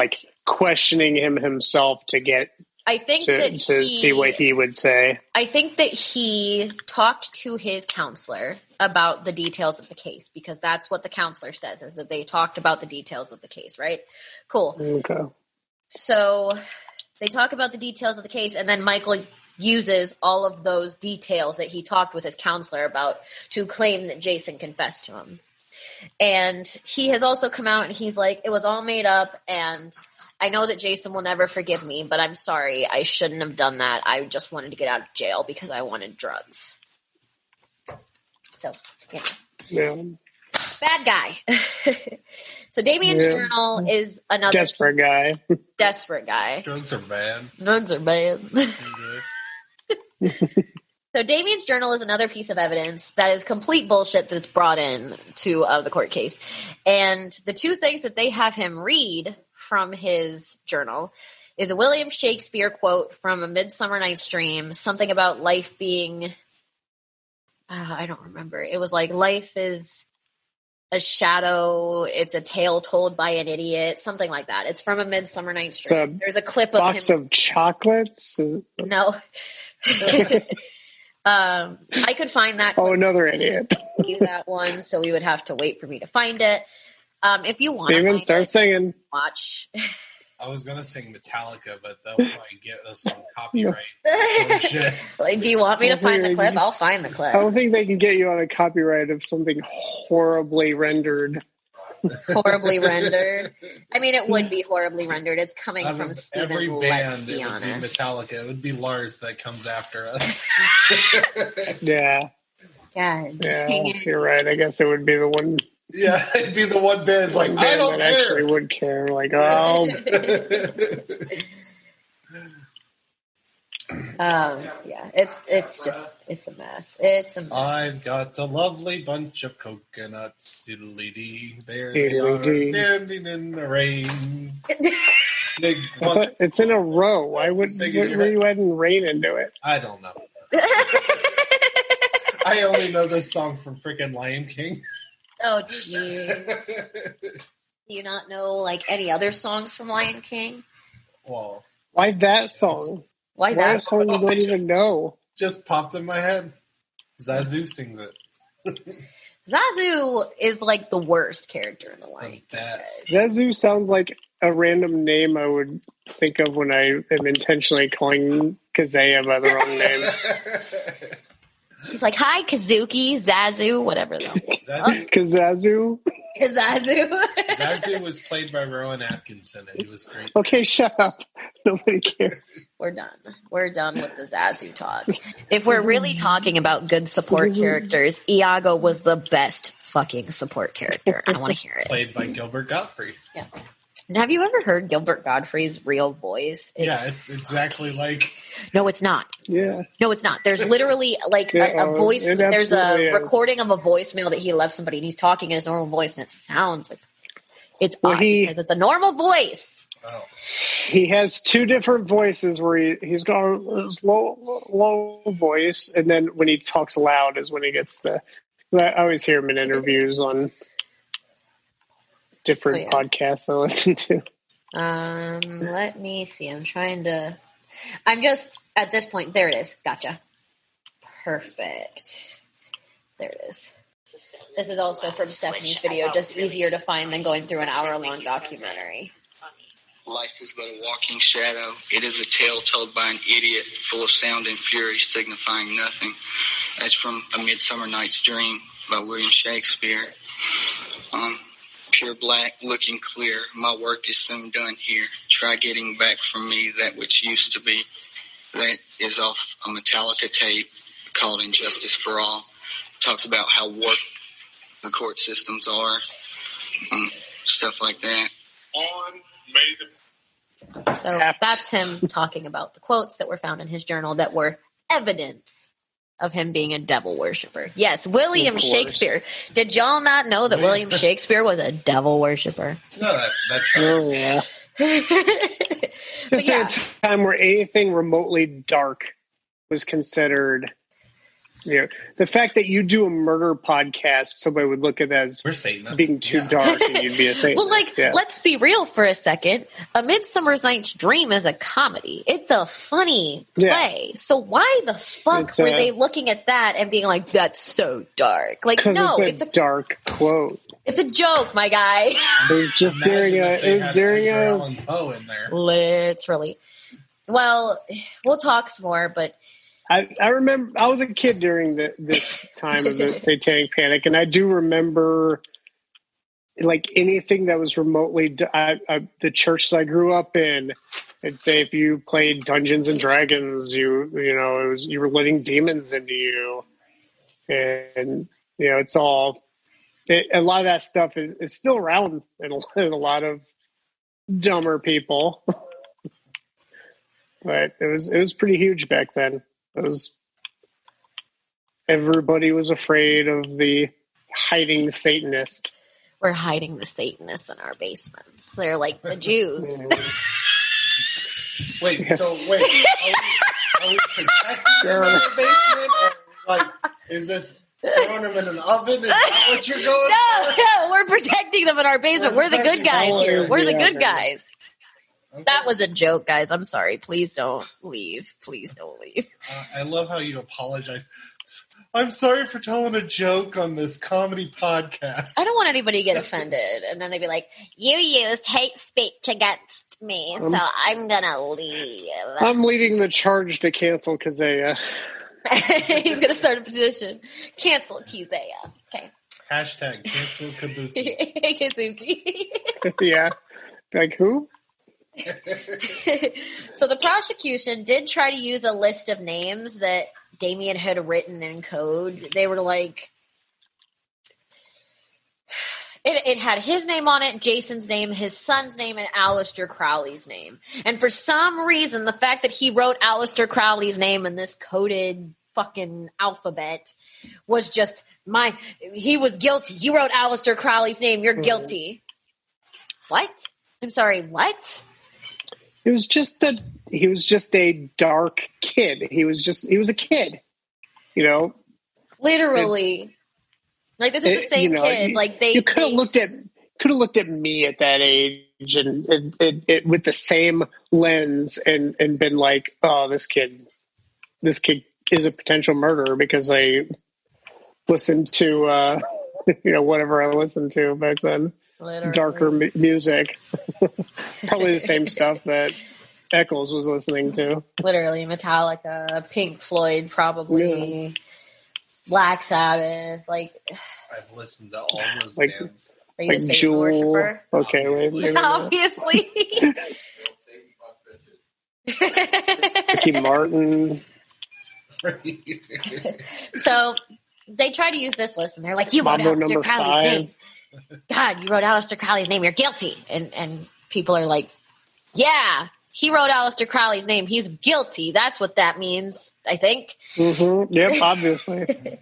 questioning him himself to get see what he would say. I think that he talked to his counselor about the details of the case because that's what the counselor says is that they talked about the details of the case, right? Cool. Okay. So they talk about the details of the case and then Michael uses all of those details that he talked with his counselor about to claim that Jason confessed to him. And he has also come out and he's like, it was all made up, and I know that Jason will never forgive me, but I'm sorry. I shouldn't have done that. I just wanted to get out of jail because I wanted drugs. So, yeah. Bad guy. So Damien's journal is another desperate guy. Desperate guy. Drugs are bad. Drugs are bad. So Damien's journal is another piece of evidence that is complete bullshit that's brought in to the court case. And the two things that they have him read from his journal is a William Shakespeare quote from A Midsummer Night's Dream, something about life being, I don't remember. It was like, life is a shadow, it's a tale told by an idiot, something like that. It's from A Midsummer Night's Dream. There's a clip of box of chocolates? No. I could find that. Oh, another idiot. That one, so we would have to wait for me to find it. If you want to start singing. Watch. I was gonna sing Metallica, but they'll probably get us some copyright. Bullshit. Do you want me to find the clip? I'll find the clip. I don't think they can get you on a copyright of something horribly rendered. Horribly rendered. I mean, it would be horribly rendered. It's coming from Steven. Every band, let's be it honest. would be Metallica. It would be Lars that comes after us. Yeah. God. Yeah, you're right. I guess it would be the one. Yeah, it'd be the one band like band I don't that care. actually would care. Like, oh. Yeah, it's a mess. It's a mess. I've got a lovely bunch of coconuts, diddly-dee. There they are, standing in the rain. It's in a row. Why were you adding rain into it? I don't know. I only know this song from freaking Lion King. Oh, jeez. Do you not know, like, any other songs from Lion King? Well, why that song? Why that a song you don't even know? Just popped in my head. Zazu sings it. Zazu is like the worst character in the Lion King. Zazu sounds like a random name I would think of when I am intentionally calling Kazaya by the wrong name. He's like, hi, Kazuki, Zazu, whatever though. Kazazu? Kazazu. Zazu was played by Rowan Atkinson, and he was great. Okay, shut up. Nobody cares. We're done. We're done with the Zazu talk. If we're really talking about good support characters, Iago was the best fucking support character. I want to hear it. Played by Gilbert Gottfried. Yeah. And have you ever heard Gilbert Gottfried's real voice? It's exactly like... No, it's not. Yeah. No, it's not. There's literally like a voice. There's a recording of a voicemail that he left somebody, and he's talking in his normal voice, and it sounds like it's odd because it's a normal voice. Oh. He has two different voices where he's got his low voice, and then when he talks loud is when he gets the... I always hear him in interviews on different podcasts I listen to. Let me see. I'm just at this point. There it is. Gotcha. Perfect. There it is. This is also from Stephanie's video, just easier to find than going through an hour-long documentary. Life is but a walking shadow. It is a tale told by an idiot, full of sound and fury, signifying nothing. That's from A Midsummer Night's Dream by William Shakespeare. Pure black, looking clear. My work is soon done here. Try getting back from me that which used to be. That is off a Metallica tape called Injustice for All. It talks about how warped the court systems are, stuff like that. So that's him talking about the quotes that were found in his journal that were evidence of him being a devil worshiper. Yes, William Shakespeare. Did y'all not know that William Shakespeare was a devil worshiper? No, that's true. Oh, yeah. Just at a time where anything remotely dark was considered... the fact that you do a murder podcast, somebody would look at that as being too dark, and you'd be a Satanist. Well, let's be real for a second. A Midsummer Night's Dream is a comedy. It's a funny play. So why the fuck were they looking at that and being like, "That's so dark"? Like, no, it's a dark quote. It's a joke, my guy. It was just during a Allan Poe in there. Literally. Well, we'll talk some more, but. I remember I was a kid during this time of the Satanic Panic, and I do remember like anything that was remotely the church that I grew up in. I'd say if you played Dungeons and Dragons, you were letting demons into you, and it's all. A lot of that stuff is still around in a lot of dumber people, but it was pretty huge back then. Everybody was afraid of the hiding Satanist. We're hiding the Satanists in our basements. They're like the Jews. Wait, are we protecting them in the basement? Or like, is this throwing them in an oven? Is that what you're going for? No, we're protecting them in our basement. We're the good guys here. We're the good guys. Okay. That was a joke, guys. I'm sorry. Please don't leave. Please don't leave. I love how you apologize. I'm sorry for telling a joke on this comedy podcast. I don't want anybody to get offended. And then they'd be like, you used hate speech against me, so I'm going to leave. I'm leading the charge to cancel Kazaya. He's going to start a petition. Cancel Kazaya. Okay. Hashtag cancel Kabuki. Kazuki. Yeah. Like who? So the prosecution did try to use a list of names that Damien had written in code. They were like, it had his name on it, Jason's name, his son's name, and Aleister Crowley's name. And for some reason, the fact that he wrote Aleister Crowley's name in this coded fucking alphabet was just he was guilty. You wrote Aleister Crowley's name. You're guilty. What? I'm sorry. What? He was just a dark kid. He was a kid, Literally. Like this is the same kid. Like you could have looked at me at that age and with the same lens and been like, oh, this kid is a potential murderer because I listened to whatever I listened to back then. Literally. Darker music. Probably the same stuff that Eccles was listening to. Literally Metallica, Pink Floyd, probably Black Sabbath. Like I've listened to all those bands. Are you a Satan worshiper? Okay, obviously. Ricky Martin. So they try to use this list, and they're like, "You wrote Aleister Crowley's name. God, you wrote Aleister Crowley's name. You're guilty." And people are like, "Yeah, he wrote Aleister Crowley's name. He's guilty. That's what that means, I think." Mm-hmm. Yep, obviously.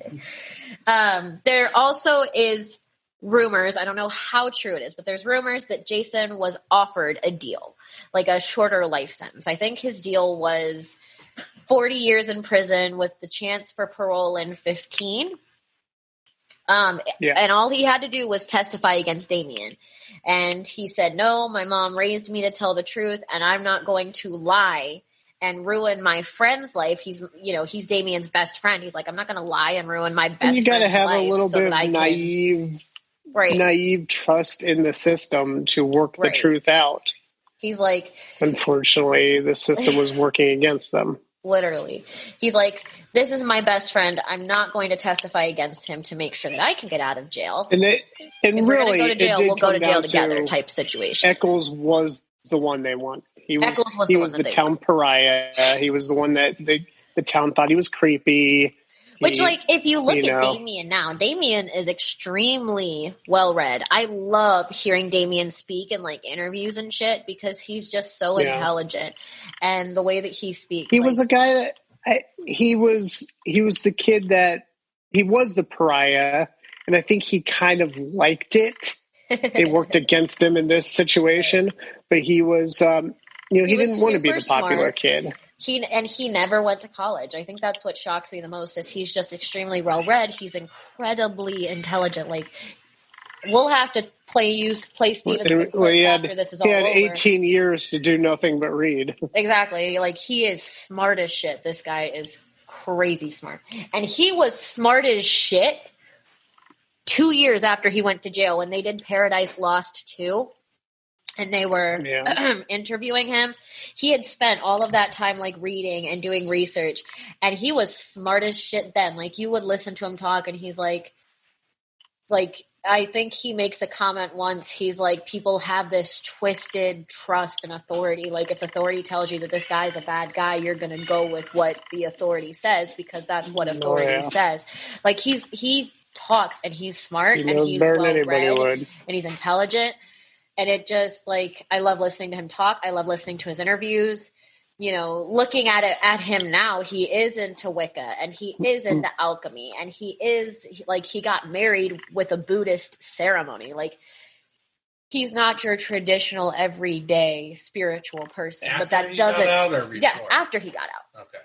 There also is rumors. I don't know how true it is, but there's rumors that Jason was offered a deal, like a shorter life sentence. I think his deal was 40 years in prison with the chance for parole in 15. And all he had to do was testify against Damien. And he said, no, my mom raised me to tell the truth, and I'm not going to lie and ruin my friend's life. He's Damien's best friend. He's like, I'm not going to lie and ruin my best friend's life. You got to have a little bit of naive trust in the system to work the truth out. He's like, unfortunately, the system was working against them. Literally. He's like, this is my best friend. I'm not going to testify against him to make sure that I can get out of jail. And if really, we're going to go to jail, we'll go to jail together type situation. Eccles was the one they want. He was the town pariah. He was the one that the town thought he was creepy. Which, if you look at Damien now, Damien is extremely well-read. I love hearing Damien speak in, interviews and shit because he's just so intelligent. And the way that he speaks. He was a guy that he was the kid that he was the pariah, and I think he kind of liked it. It worked against him in this situation, but he was, he didn't want to be the popular kid. He never went to college. I think that's what shocks me the most is he's just extremely well-read. He's incredibly intelligent. We'll have to play Steven clips after this is all over. He had 18 years to do nothing but read. Exactly. He is smart as shit. This guy is crazy smart. And he was smart as shit 2 years after he went to jail when they did Paradise Lost 2. And they were interviewing him. He had spent all of that time reading and doing research, and he was smart as shit then. You would listen to him talk, and he's like I think he makes a comment once. He's like, people have this twisted trust in authority. Like, if authority tells you that this guy's a bad guy, you're going to go with what the authority says because that's what authority says. Like, he talks and he's smart and he's well-read and he's intelligent. And it just, like, I love listening to him talk. I love listening to his interviews. You know, looking at him now, he is into Wicca and he is into alchemy and he got married with a Buddhist ceremony. Like, he's not your traditional everyday spiritual person. After but that he doesn't. got out or before? Yeah, after he got out. Okay.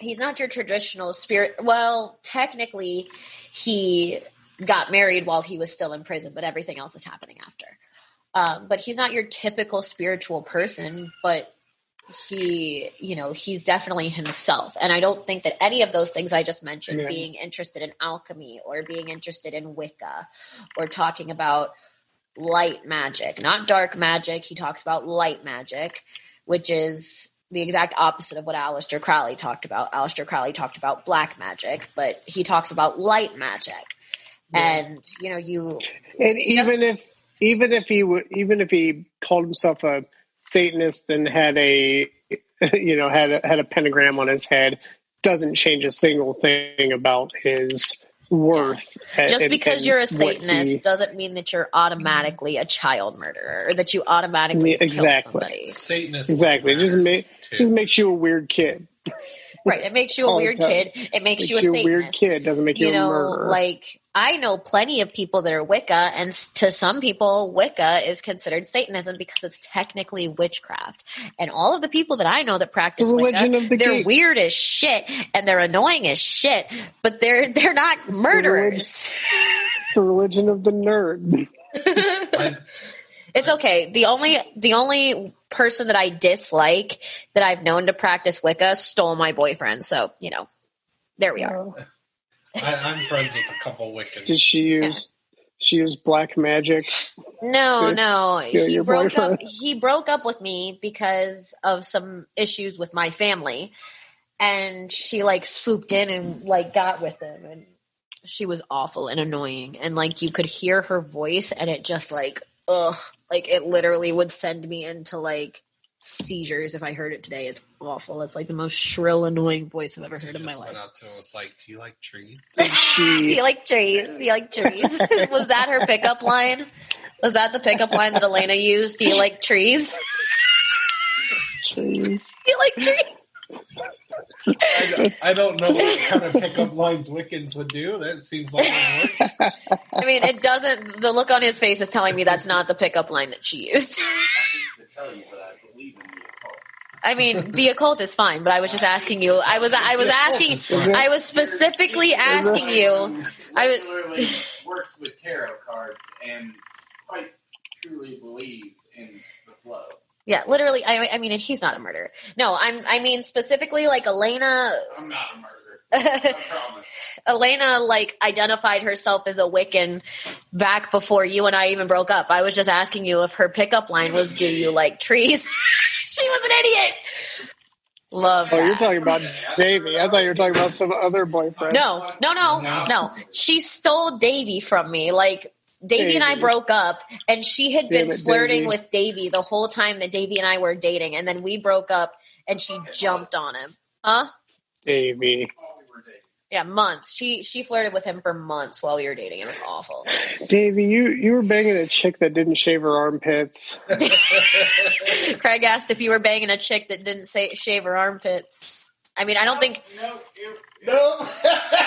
He's not your traditional spirit. Well, technically, he got married while he was still in prison, but everything else is happening after. But he's not your typical spiritual person, but he's definitely himself. And I don't think that any of those things I just mentioned, being interested in alchemy or being interested in Wicca or talking about light magic, not dark magic. He talks about light magic, which is the exact opposite of what Aleister Crowley talked about. Aleister Crowley talked about black magic, but he talks about light magic. And, even if he called himself a Satanist and had a pentagram on his head, doesn't change a single thing about his worth. Just because you're a Satanist doesn't mean that you're automatically a child murderer or that you automatically kill somebody. Satanist It just makes you a weird kid. Right. It makes you a weird kid. It makes you a Satanist. Weird kid doesn't make you a murderer. Like, I know plenty of people that are Wicca, and to some people, Wicca is considered Satanism because it's technically witchcraft. And all of the people that I know that practice Wicca, they're weird as shit and they're annoying as shit, but they're not murderers. The religion of the nerd. It's okay. The only person that I dislike that I've known to practice Wicca stole my boyfriend. So, there we are. I'm friends with a couple Wiccans. Did she use black magic? No. He broke up with me because of some issues with my family. And she swooped in and got with him, and she was awful and annoying. And you could hear her voice and it just it literally would send me into seizures if I heard it today. It's awful. It's the most shrill, annoying voice I've ever heard in my life. Went up to him, was like, "Do you like trees? Do you like trees? Do you like trees?" Was that her pickup line? Was that the pickup line that Elena used? Do you like trees? Trees. Do you like trees? I don't know what kind of pickup lines Wiccans would do. That seems like it would. I mean, it doesn't. The look on his face is telling me that's not the pickup line that she used. I mean, the occult is fine, but I was just asking you. I was specifically asking you. Particularly works with tarot cards and quite truly believes in the flow. Yeah, literally. I mean, he's not a murderer. No, I mean specifically Elena. I'm not a murderer. I promise. Elena identified herself as a Wiccan back before you and I even broke up. I was just asking you if her pickup line was, "Do you like trees?" She was an idiot. Love that. Oh, you're talking about Davey. I thought you were talking about some other boyfriend. No. She stole Davey from me. Davey and I broke up, and she had been flirting with Davey the whole time that Davey and I were dating, and then we broke up, and she jumped on him. Huh? Davey. Yeah, months. She flirted with him for months while we were dating. It was awful. Davey, you were banging a chick that didn't shave her armpits. Craig asked if you were banging a chick that didn't shave her armpits. I mean, I don't think... No.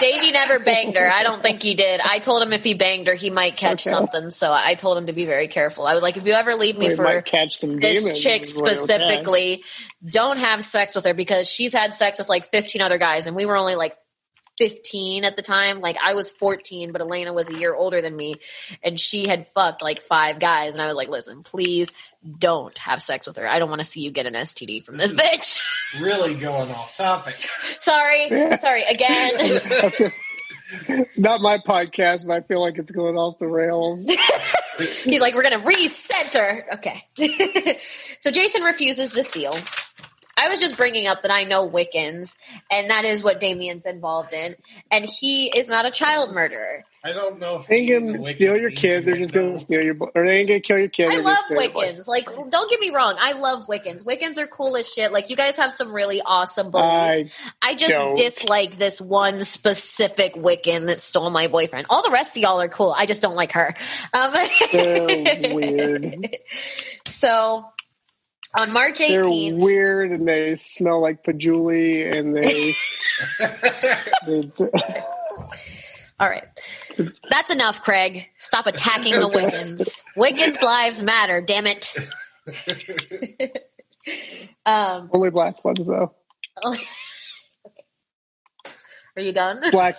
Davey never banged her. I don't think he did. I told him if he banged her, he might catch something. So I told him to be very careful. I was like, if you ever leave me for this chick specifically, don't have sex with her because she's had sex with 15 other guys. And we were only 15 at the time. I was 14, but Elena was a year older than me, and she had fucked 5 guys. And I was like, listen, please don't have sex with her. I don't want to see you get an STD from this bitch. Really going off topic. Sorry again. It's not my podcast, but I feel like it's going off the rails. He's like, we're going to recenter. Okay. So Jason refuses this deal. I was just bringing up that I know Wiccans, and that is what Damien's involved in, and he is not a child murderer. I don't know if They ain't gonna steal your kids. They're just gonna steal your, or they ain't gonna kill your kids. I love Wiccans. Like, don't get me wrong. I love Wiccans. Wiccans are cool as shit. Like, you guys have some really awesome beliefs. I just dislike this one specific Wiccan that stole my boyfriend. All the rest of y'all are cool. I just don't like her. They're weird. So, on March 18th. They're weird and they smell like patchouli and they All right. That's enough, Craig. Stop attacking the Wiccans. Wiccans' lives matter, damn it. Only black ones, though. Are you done? Black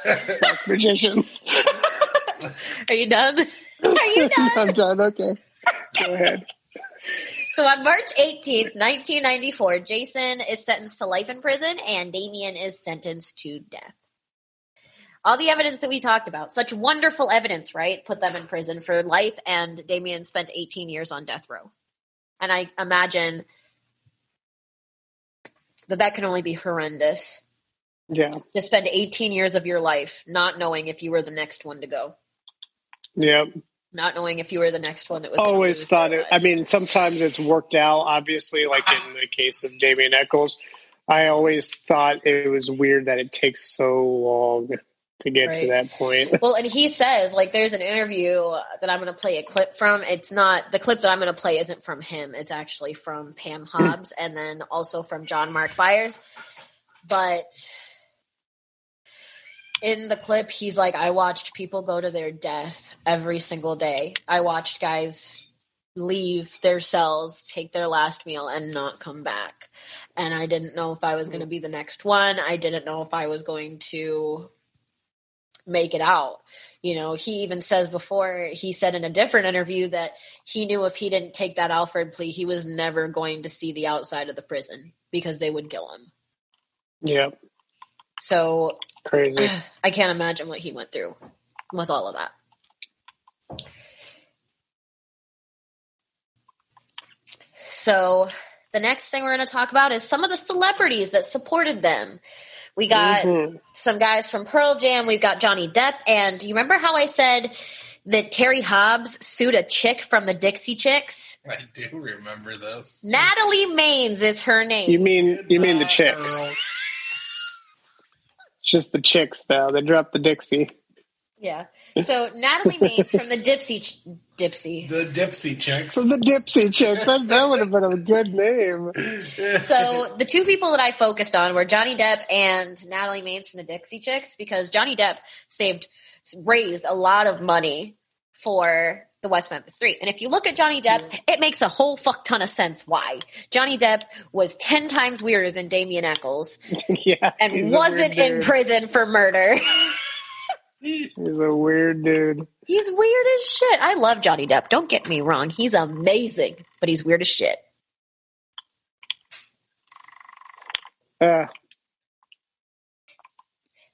magicians. Are you done? Are you done? I'm done. Okay. Go ahead. So on March 18th, 1994, Jason is sentenced to life in prison and Damien is sentenced to death. All the evidence that we talked about, such wonderful evidence, right? Put them in prison for life, and Damien spent 18 years on death row. And I imagine that can only be horrendous. Yeah. To spend 18 years of your life not knowing if you were the next one to go. Yep. Not knowing if you were the next one that was always thought it. I mean, sometimes it's worked out, obviously, like in the case of Damien Eccles. I always thought it was weird that it takes so long to get to that point. Well, and he says, like, there's an interview that I'm going to play a clip from. It's not, the clip that I'm going to play isn't from him. It's actually from Pam Hobbs and then also from John Mark Byers. But in the clip, he's like, I watched people go to their death every single day. I watched guys leave their cells, take their last meal, and not come back. And I didn't know if I was going to be the next one. I didn't know if I was going to make it out. You know, he even says before, he said in a different interview that he knew if he didn't take that Alfred plea, he was never going to see the outside of the prison because they would kill him. Yep. So crazy. I can't imagine what he went through with all of that. So the next thing we're going to talk about is some of the celebrities that supported them. We got some guys from Pearl Jam. We've got Johnny Depp. And do you remember how I said that Terry Hobbs sued a chick from the Dixie Chicks? I do remember this. Natalie Maines is her name. You mean the chick? It's just the chicks, though. They dropped the Dixie. Yeah. So Natalie Maines from the Dipsy. The Dipsy Chicks. From the Dipsy Chicks. That would have been a good name. So the two people that I focused on were Johnny Depp and Natalie Maines from the Dixie Chicks, because Johnny Depp raised a lot of money for the West Memphis Three. And if you look at Johnny Depp, it makes a whole fuck ton of sense why. Johnny Depp was 10 times weirder than Damien Eccles. Yeah, and wasn't in prison for murder. He's a weird dude. He's weird as shit. I love Johnny Depp. Don't get me wrong. He's amazing, but he's weird as shit.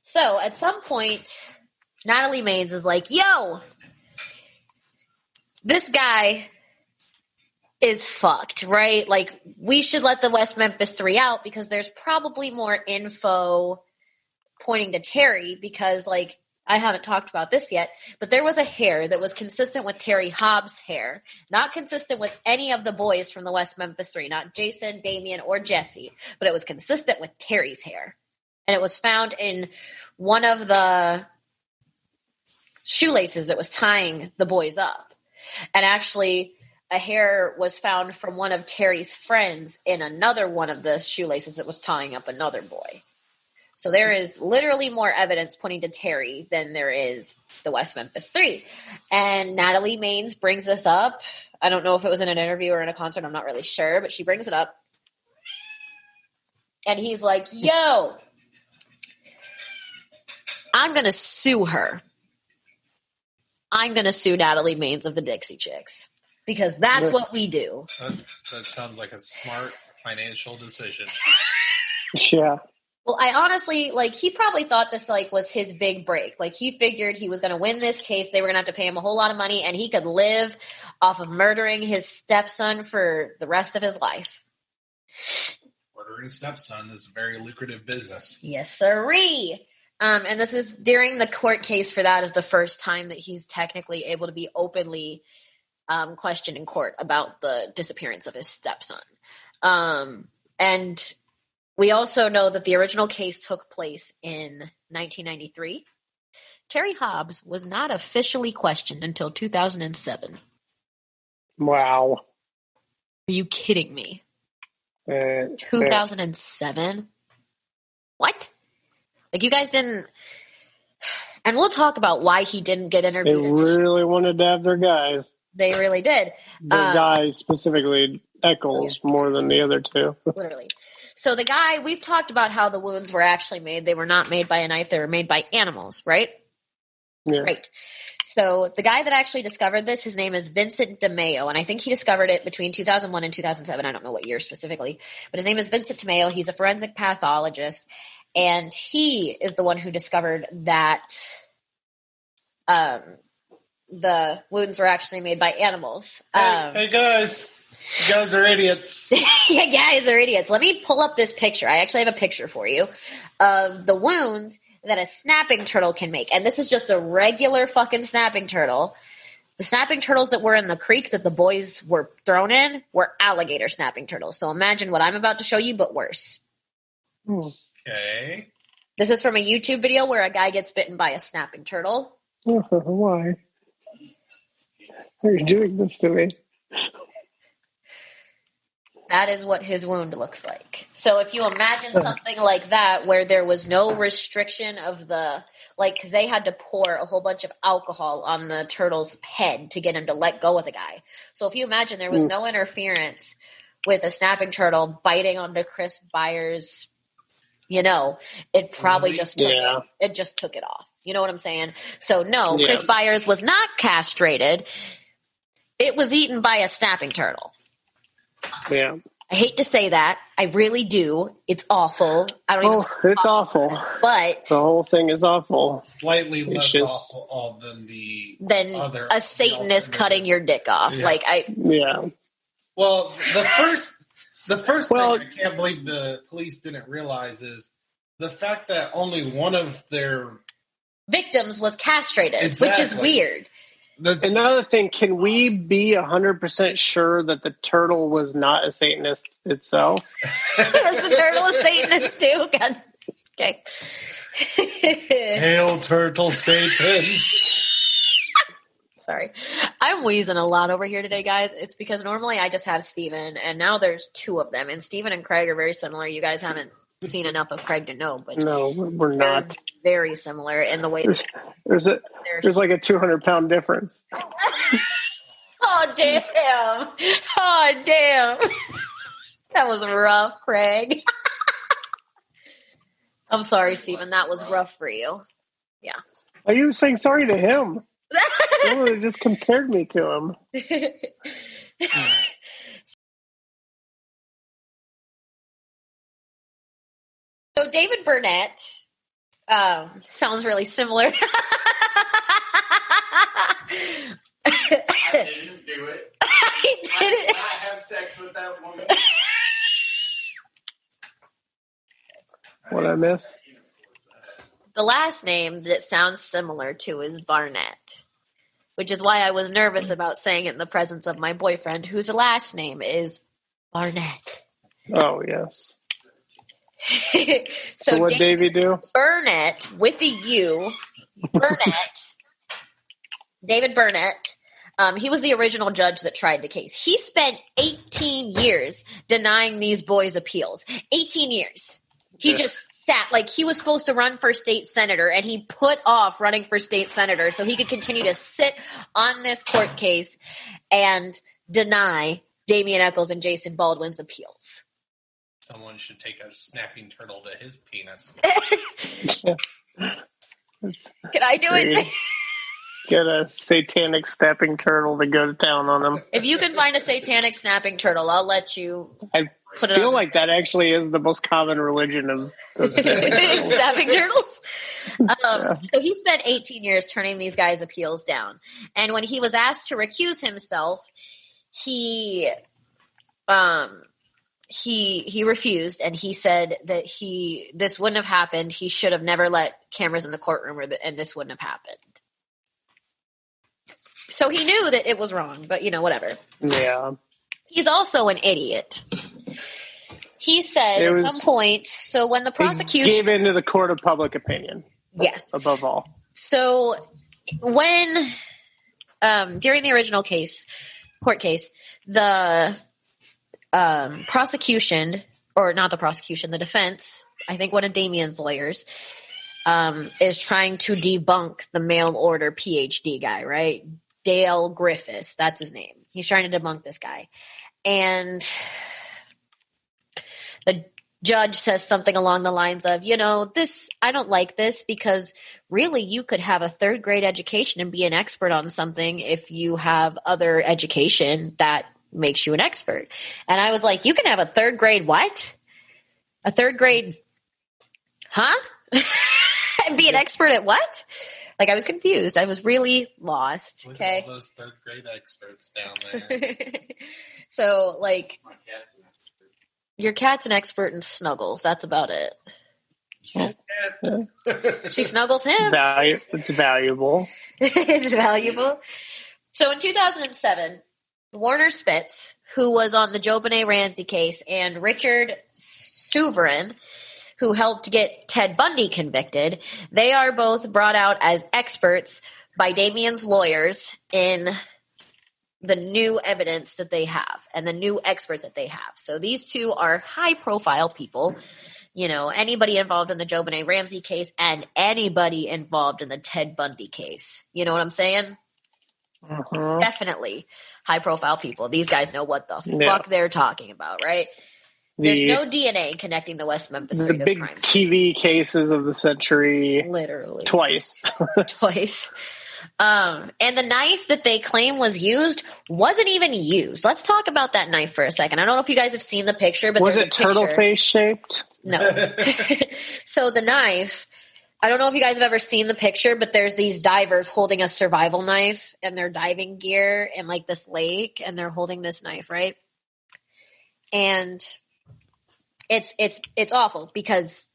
So at some point, Natalie Maines is like, yo, this guy is fucked, right? Like, we should let the West Memphis Three out because there's probably more info pointing to Terry, because, like, I haven't talked about this yet, but there was a hair that was consistent with Terry Hobbs' hair, not consistent with any of the boys from the West Memphis Three, not Jason, Damien, or Jesse, but it was consistent with Terry's hair. And it was found in one of the shoelaces that was tying the boys up. And actually, a hair was found from one of Terry's friends in another one of the shoelaces that was tying up another boy. So there is literally more evidence pointing to Terry than there is the West Memphis Three. And Natalie Maines brings this up. I don't know if it was in an interview or in a concert. I'm not really sure, but she brings it up. And he's like, yo, I'm going to sue her. I'm going to sue Natalie Maines of the Dixie Chicks, because that's what we do. That sounds like a smart financial decision. Yeah. Well, I honestly, like, he probably thought this, like, was his big break. Like, he figured he was going to win this case. They were going to have to pay him a whole lot of money, and he could live off of murdering his stepson for the rest of his life. Well, Murdering stepson is a very lucrative business. Yes, sirree. And this is during the court case for that is the first time that he's technically able to be openly questioned in court about the disappearance of his stepson. And we also know that the original case took place in 1993. Terry Hobbs was not officially questioned until 2007. Wow. Are you kidding me? 2007? What? Like, you guys didn't... And we'll talk about why he didn't get interviewed. They really wanted to have their guys. They really did. The guy, specifically Eccles, more than the other two. Literally. So the guy, we've talked about how the wounds were actually made. They were not made by a knife. They were made by animals, right? Yeah. Right. So the guy that actually discovered this, his name is Vincent DeMeo, and I think he discovered it between 2001 and 2007. I don't know what year specifically, but his name is Vincent DeMeo. He's a forensic pathologist, and he is the one who discovered that the wounds were actually made by animals. Hey guys. You guys are idiots. Yeah, guys are idiots. Let me pull up this picture. I actually have a picture for you of the wounds that a snapping turtle can make. And this is just a regular fucking snapping turtle. The snapping turtles that were in the creek that the boys were thrown in were alligator snapping turtles. So imagine what I'm about to show you, but worse. Okay. This is from a YouTube video where a guy gets bitten by a snapping turtle. Why? Are you doing this to me? That is what his wound looks like. So if you imagine something like that where there was no restriction of the, like, because they had to pour a whole bunch of alcohol on the turtle's head to get him to let go of the guy. So if you imagine there was no interference with a snapping turtle biting onto Chris Byers, it probably just took it. It just took it off. You know what I'm saying? So no, Chris Byers was not castrated. It was eaten by a snapping turtle. Yeah. I hate to say that. I really do. It's awful. I don't even. It's awful. But the whole thing is awful. Slightly less awful than the other. A Satanist cutting your dick off. Yeah. Well, the first thing I can't believe the police didn't realize is the fact that only one of their victims was castrated, which is weird. Another thing, can we be 100% sure that the turtle was not a Satanist itself? Yes, the turtle is Satanist too. God. Okay. Hail, turtle Satan. Sorry. I'm wheezing a lot over here today, guys. It's because normally I just have Steven, and now there's two of them. And Steven and Craig are very similar. You guys haven't seen enough of Craig to know, but no, we're not. Very similar in the way there's like a 200-pound difference. Oh damn! Oh damn! That was rough, Craig. I'm sorry, Steven. That was rough for you. Yeah. Are you saying sorry to him? You just compared me to him. So David Burnett sounds really similar. I didn't do it. I did not have sex with that woman. What I miss? The last name that sounds similar to is Barnett, which is why I was nervous about saying it in the presence of my boyfriend, whose last name is Barnett. Oh, yes. So what Davey do? Burnett with the U. David Burnett. He was the original judge that tried the case. He spent 18 years denying these boys' appeals. 18 years. He just sat, like he was supposed to run for state senator, and he put off running for state senator so he could continue to sit on this court case and deny Damian Eccles and Jason Baldwin's appeals. Someone should take a snapping turtle to his penis. Can I do it? Get a satanic snapping turtle to go to town on them. If you can find a satanic snapping turtle, I'll let you put it on. I feel like that actually is the most common religion of snapping turtles. So he spent 18 years turning these guys' appeals down. And when he was asked to recuse himself, he he refused, and he said that this wouldn't have happened. He should have never let cameras in the courtroom, and this wouldn't have happened. So he knew that it was wrong, but whatever. Yeah. He's also an idiot. He said at some point, so when the prosecution gave in to the court of public opinion. Yes. Above all. So when during the original court case, the prosecution, or not the prosecution, the defense, I think one of Damien's lawyers, is trying to debunk the mail order PhD guy, right? Dale Griffiths, that's his name. He's trying to debunk this guy. And the judge says something along the lines of, I don't like this, because really you could have a third grade education and be an expert on something if you have other education that makes you an expert. And I was like, you can have a third grade what? A third grade, huh? And be an expert at what? Like, I was confused. I was really lost. Look Okay. at all those third grade experts down there. So, like, your cat's an expert in snuggles. That's about it. She snuggles him. It's valuable. It's valuable. So in 2007, Warner Spitz, who was on the JonBenet Ramsey case, and Richard Souverin, who helped get Ted Bundy convicted, they are both brought out as experts by Damien's lawyers in the new evidence that they have and the new experts that they have. So these two are high-profile people. Anybody involved in the JonBenet Ramsey case and anybody involved in the Ted Bundy case. You know what I'm saying? Uh-huh. Definitely high-profile people. These guys know what the fuck they're talking about, right? There's no DNA connecting the West Memphis Three to the big crime. TV cases of the century. Literally. Twice. And the knife that they claim was used wasn't even used. Let's talk about that knife for a second. I don't know if you guys have seen the picture, but was there's it a picture. turtle face shaped? No. So the knife, I don't know if you guys have ever seen the picture, but there's these divers holding a survival knife and their diving gear in like this lake, and they're holding this knife, right? And it's awful because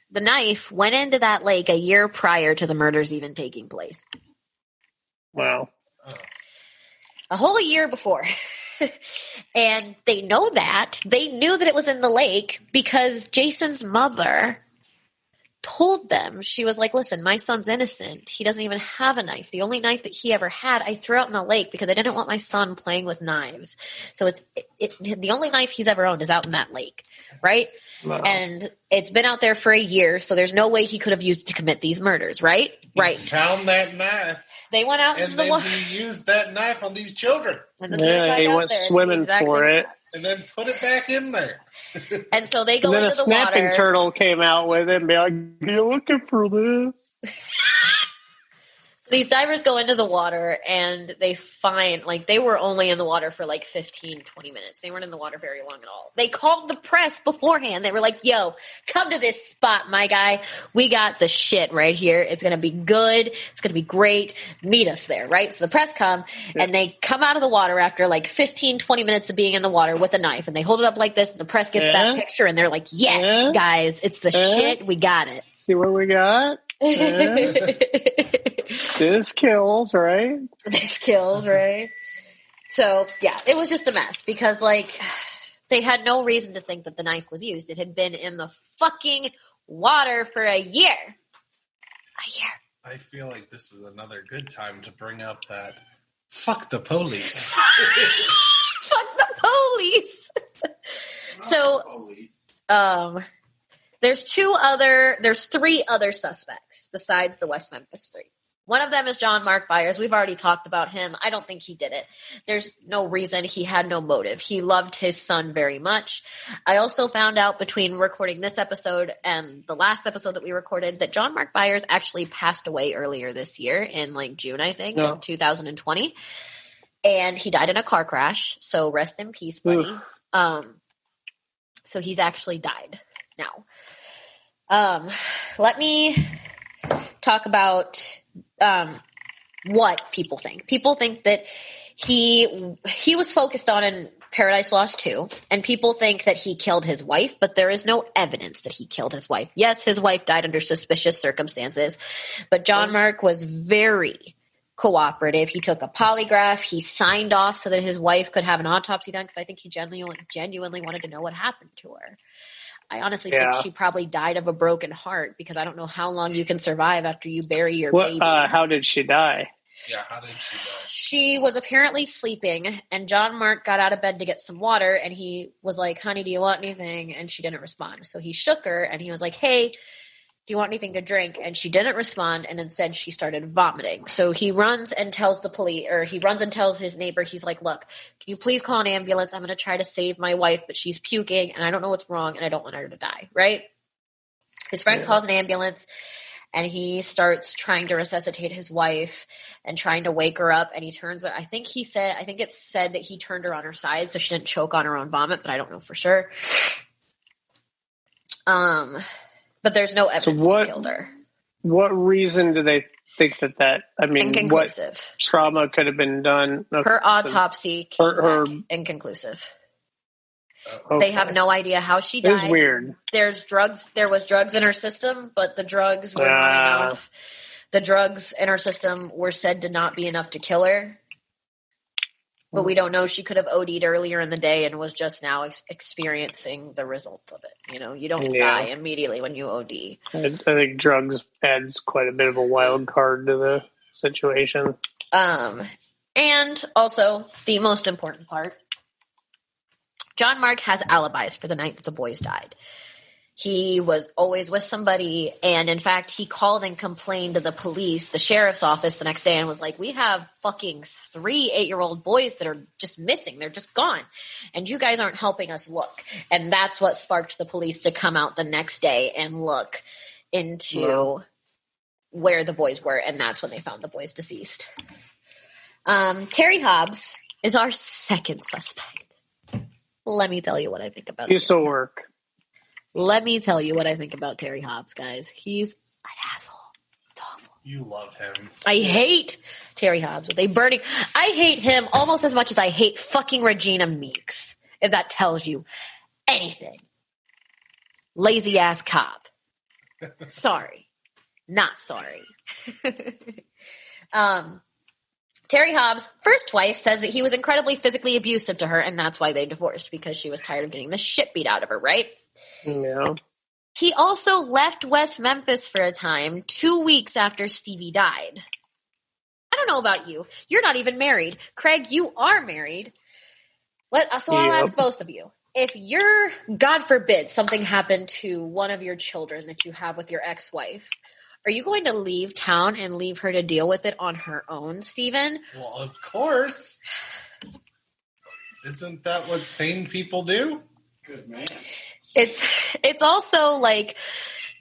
the knife went into that lake a year prior to the murders even taking place. Wow. A whole year before. And they know that. They knew that it was in the lake because Jason's mother told them. She was like, listen, my son's innocent. He doesn't even have a knife. The only knife that he ever had, I threw out in the lake because I didn't want my son playing with knives. So the only knife he's ever owned is out in that lake, right? Wow. And it's been out there for a year, so there's no way he could have used it to commit these murders, right? Right. Found that knife. They went out into the water. He used that knife on these children. And then he went swimming for it. And then put it back in there. And so they go and then into the a snapping water. turtle came out with it and be like, "You looking for this?" So these divers go into the water and they find, like, they were only in the water for like 15, 20 minutes. They weren't in the water very long at all. They called the press beforehand. They were like, yo, come to this spot, my guy. We got the shit right here. It's going to be good. It's going to be great. Meet us there, right? So the press come and they come out of the water after like 15, 20 minutes of being in the water with a knife, and they hold it up like this, and the press gets that picture, and they're like, yes, guys, it's the shit. We got it. See what we got? This kills, right? This kills, right? So, yeah, it was just a mess because, like, they had no reason to think that the knife was used. It had been in the fucking water for a year. A year. I feel like this is another good time to bring up that fuck the police. Fuck the police. So, there's three other suspects besides the West Memphis Three. One of them is John Mark Byers. We've already talked about him. I don't think he did it. There's no reason. He had no motive. He loved his son very much. I also found out between recording this episode and the last episode that we recorded that John Mark Byers actually passed away earlier this year in like June, I think, in 2020. And he died in a car crash. So rest in peace, buddy. So he's actually died now. Let me talk about what people think. People think that he was focused on and Paradise Lost 2, and people think that he killed his wife, but there is no evidence that he killed his wife. Yes, his wife died under suspicious circumstances, but John Mark was very cooperative. He took a polygraph. He signed off so that his wife could have an autopsy done because I think he genuinely wanted to know what happened to her. I honestly think she probably died of a broken heart because I don't know how long you can survive after you bury your baby. How did she die? Yeah, how did she die? She was apparently sleeping, and John Mark got out of bed to get some water, and he was like, honey, do you want anything? And she didn't respond. So he shook her, and he was like, hey, do you want anything to drink? And she didn't respond, and instead she started vomiting. So he runs and tells the police, or he runs and tells his neighbor, he's like, look, can you please call an ambulance? I'm going to try to save my wife, but she's puking, and I don't know what's wrong, and I don't want her to die, right? His friend calls an ambulance, and he starts trying to resuscitate his wife and trying to wake her up. And he turns her, I think it said that he turned her on her side so she didn't choke on her own vomit, but I don't know for sure. But there's no evidence that he killed her. What reason do they think that I mean, inconclusive. What trauma could have been done? Her autopsy came back inconclusive. Okay. They have no idea how she died. It was weird. There was drugs in her system, but the drugs were not enough. The drugs in her system were said to not be enough to kill her. But we don't know. She could have OD'd earlier in the day and was just now experiencing the results of it. You know, you don't die immediately when you OD. I think drugs adds quite a bit of a wild card to the situation. And also, the most important part, John Mark has alibis for the night that the boys died. He was always with somebody, and in fact, he called and complained to the police, the sheriff's office the next day, and was like, we have fucking 3 8-year-old boys that are just missing. They're just gone. And you guys aren't helping us look. And that's what sparked the police to come out the next day and look into where the boys were, and that's when they found the boys deceased. Terry Hobbs is our second suspect. Let me tell you what I think about Piece of work. Let me tell you what I think about Terry Hobbs, guys. He's an asshole. It's awful. You love him. I hate Terry Hobbs with a burning. I hate him almost as much as I hate fucking Regina Meeks, if that tells you anything. Lazy ass cop. Sorry. Not sorry. Terry Hobbs' first wife says that he was incredibly physically abusive to her, and that's why they divorced, because she was tired of getting the shit beat out of her, right? Yeah. He also left West Memphis for a time, 2 weeks after Stevie died. I don't know about you. You're not even married. Craig, you are married. So I'll ask both of you. If you're, God forbid, something happened to one of your children that you have with your ex-wife, are you going to leave town and leave her to deal with it on her own, Steven? Well, of course. Isn't that what sane people do? Good man. It's also like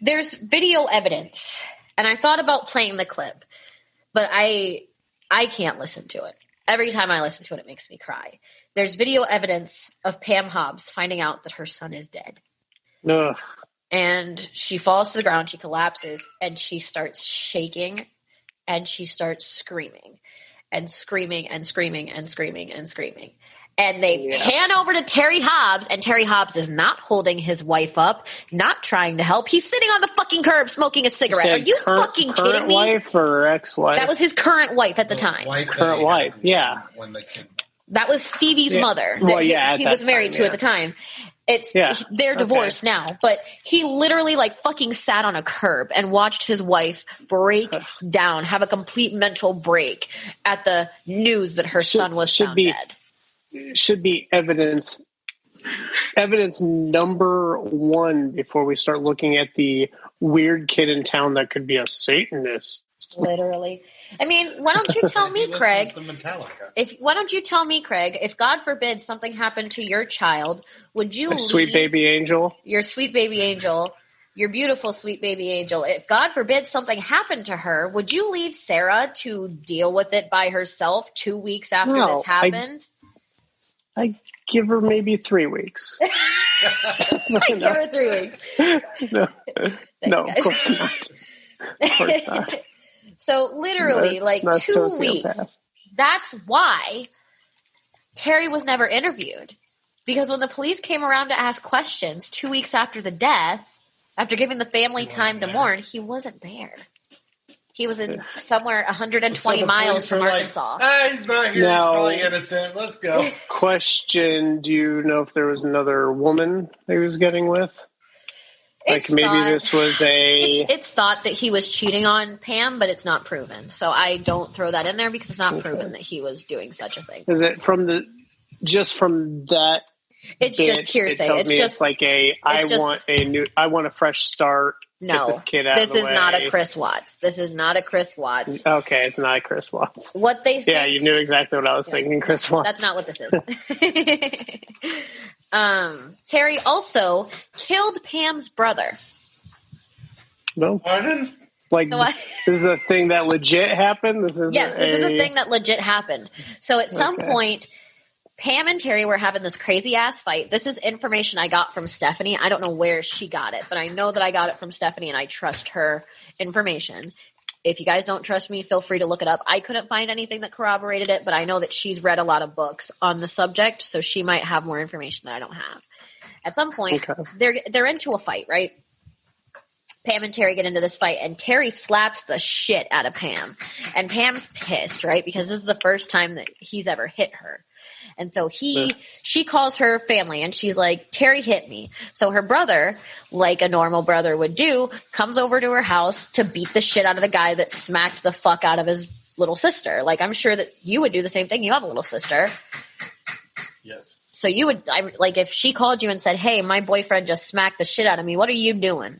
there's video evidence, and I thought about playing the clip, but I can't listen to it. Every time I listen to it, it makes me cry. There's video evidence of Pam Hobbs finding out that her son is dead. Ugh. And she falls to the ground, she collapses, and she starts shaking, and she starts screaming, and screaming, and screaming, and screaming, and screaming. And they pan over to Terry Hobbs, and Terry Hobbs is not holding his wife up, not trying to help. He's sitting on the fucking curb smoking a cigarette. Are you fucking kidding me? Current wife or ex-wife? That was his current wife at the time. Current wife, yeah. When the kid. That was Stevie's mother that he was married to at the time. They're divorced now, but he literally fucking sat on a curb and watched his wife break down, have a complete mental break at the news that her son was found dead. Should be evidence number one before we start looking at the weird kid in town that could be a Satanist. Literally. I mean, why don't you tell me, Craig? Why don't you tell me, Craig? If God forbid something happened to your child, would you leave sweet baby angel? Your sweet baby angel, your beautiful sweet baby angel. If God forbid something happened to her, would you leave Sarah to deal with it by herself 2 weeks after this happened? I give her maybe 3 weeks. I give her 3 weeks. No, Thanks, of course not. Of course not. So literally, 2 weeks. That's why Terry was never interviewed. Because when the police came around to ask questions 2 weeks after the death, after giving the family time to mourn, he wasn't there. He was in somewhere 120 miles from Arkansas. He's not here. He's probably innocent. Let's go. Question, do you know if there was another woman he was getting with? It's thought that he was cheating on Pam, but it's not proven. So I don't throw that in there because it's not proven that he was doing such a thing. Is it from that? It's just hearsay. It's like I want a fresh start. No, get this kid out this of the is way. not a Chris Watts. This is not a Chris Watts. Okay, it's not a Chris Watts. What they think, yeah, you knew exactly what I was thinking, Chris Watts. That's not what this is. Terry also killed Pam's brother. No, pardon? Like, this is a thing that legit happened? This is a thing that legit happened. So at some point, Pam and Terry were having this crazy-ass fight. This is information I got from Stephanie. I don't know where she got it, but I know that I got it from Stephanie, and I trust her information. If you guys don't trust me, feel free to look it up. I couldn't find anything that corroborated it, but I know that she's read a lot of books on the subject, so she might have more information that I don't have. At some point, they're into a fight, right? Pam and Terry get into this fight, and Terry slaps the shit out of Pam. And Pam's pissed, right? Because this is the first time that he's ever hit her. And so she calls her family, and she's like, Terry hit me. So her brother, like a normal brother would do, comes over to her house to beat the shit out of the guy that smacked the fuck out of his little sister. Like, I'm sure that you would do the same thing. You have a little sister. Yes. So you would, like, if she called you and said, hey, my boyfriend just smacked the shit out of me, what are you doing?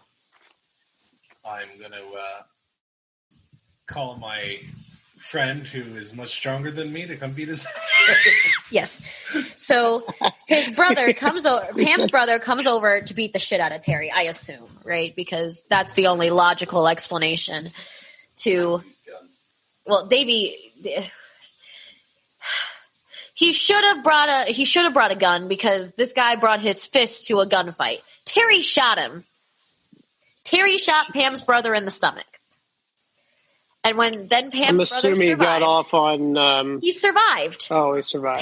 I'm going to call my friend who is much stronger than me to come beat his ass. Yes. So his brother comes over, Pam's brother comes over to beat the shit out of Terry, I assume, right? Because that's the only logical explanation to, well, Davey, he should have brought a gun because this guy brought his fist to a gunfight. Terry shot him. Terry shot Pam's brother in the stomach. And when then Pam's brother survived. He got off on... He survived. Oh, he survived.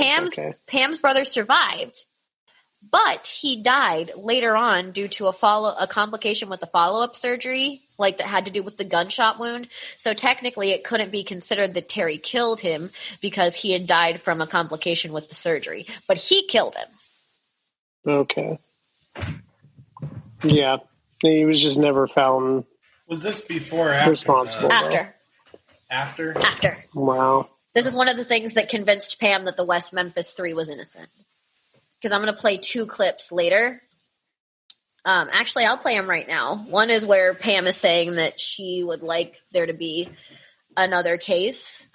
Pam's brother survived, but he died later on due to a complication with the follow-up surgery, like that had to do with the gunshot wound. So technically it couldn't be considered that Terry killed him because he had died from a complication with the surgery. But he killed him. Okay. Yeah. He was just never found... Was this before or after? Responsible. After? Wow. This is one of the things that convinced Pam that the West Memphis Three was innocent. Because I'm going to play 2 clips later. Actually, I'll play them right now. One is where Pam is saying that she would like there to be another case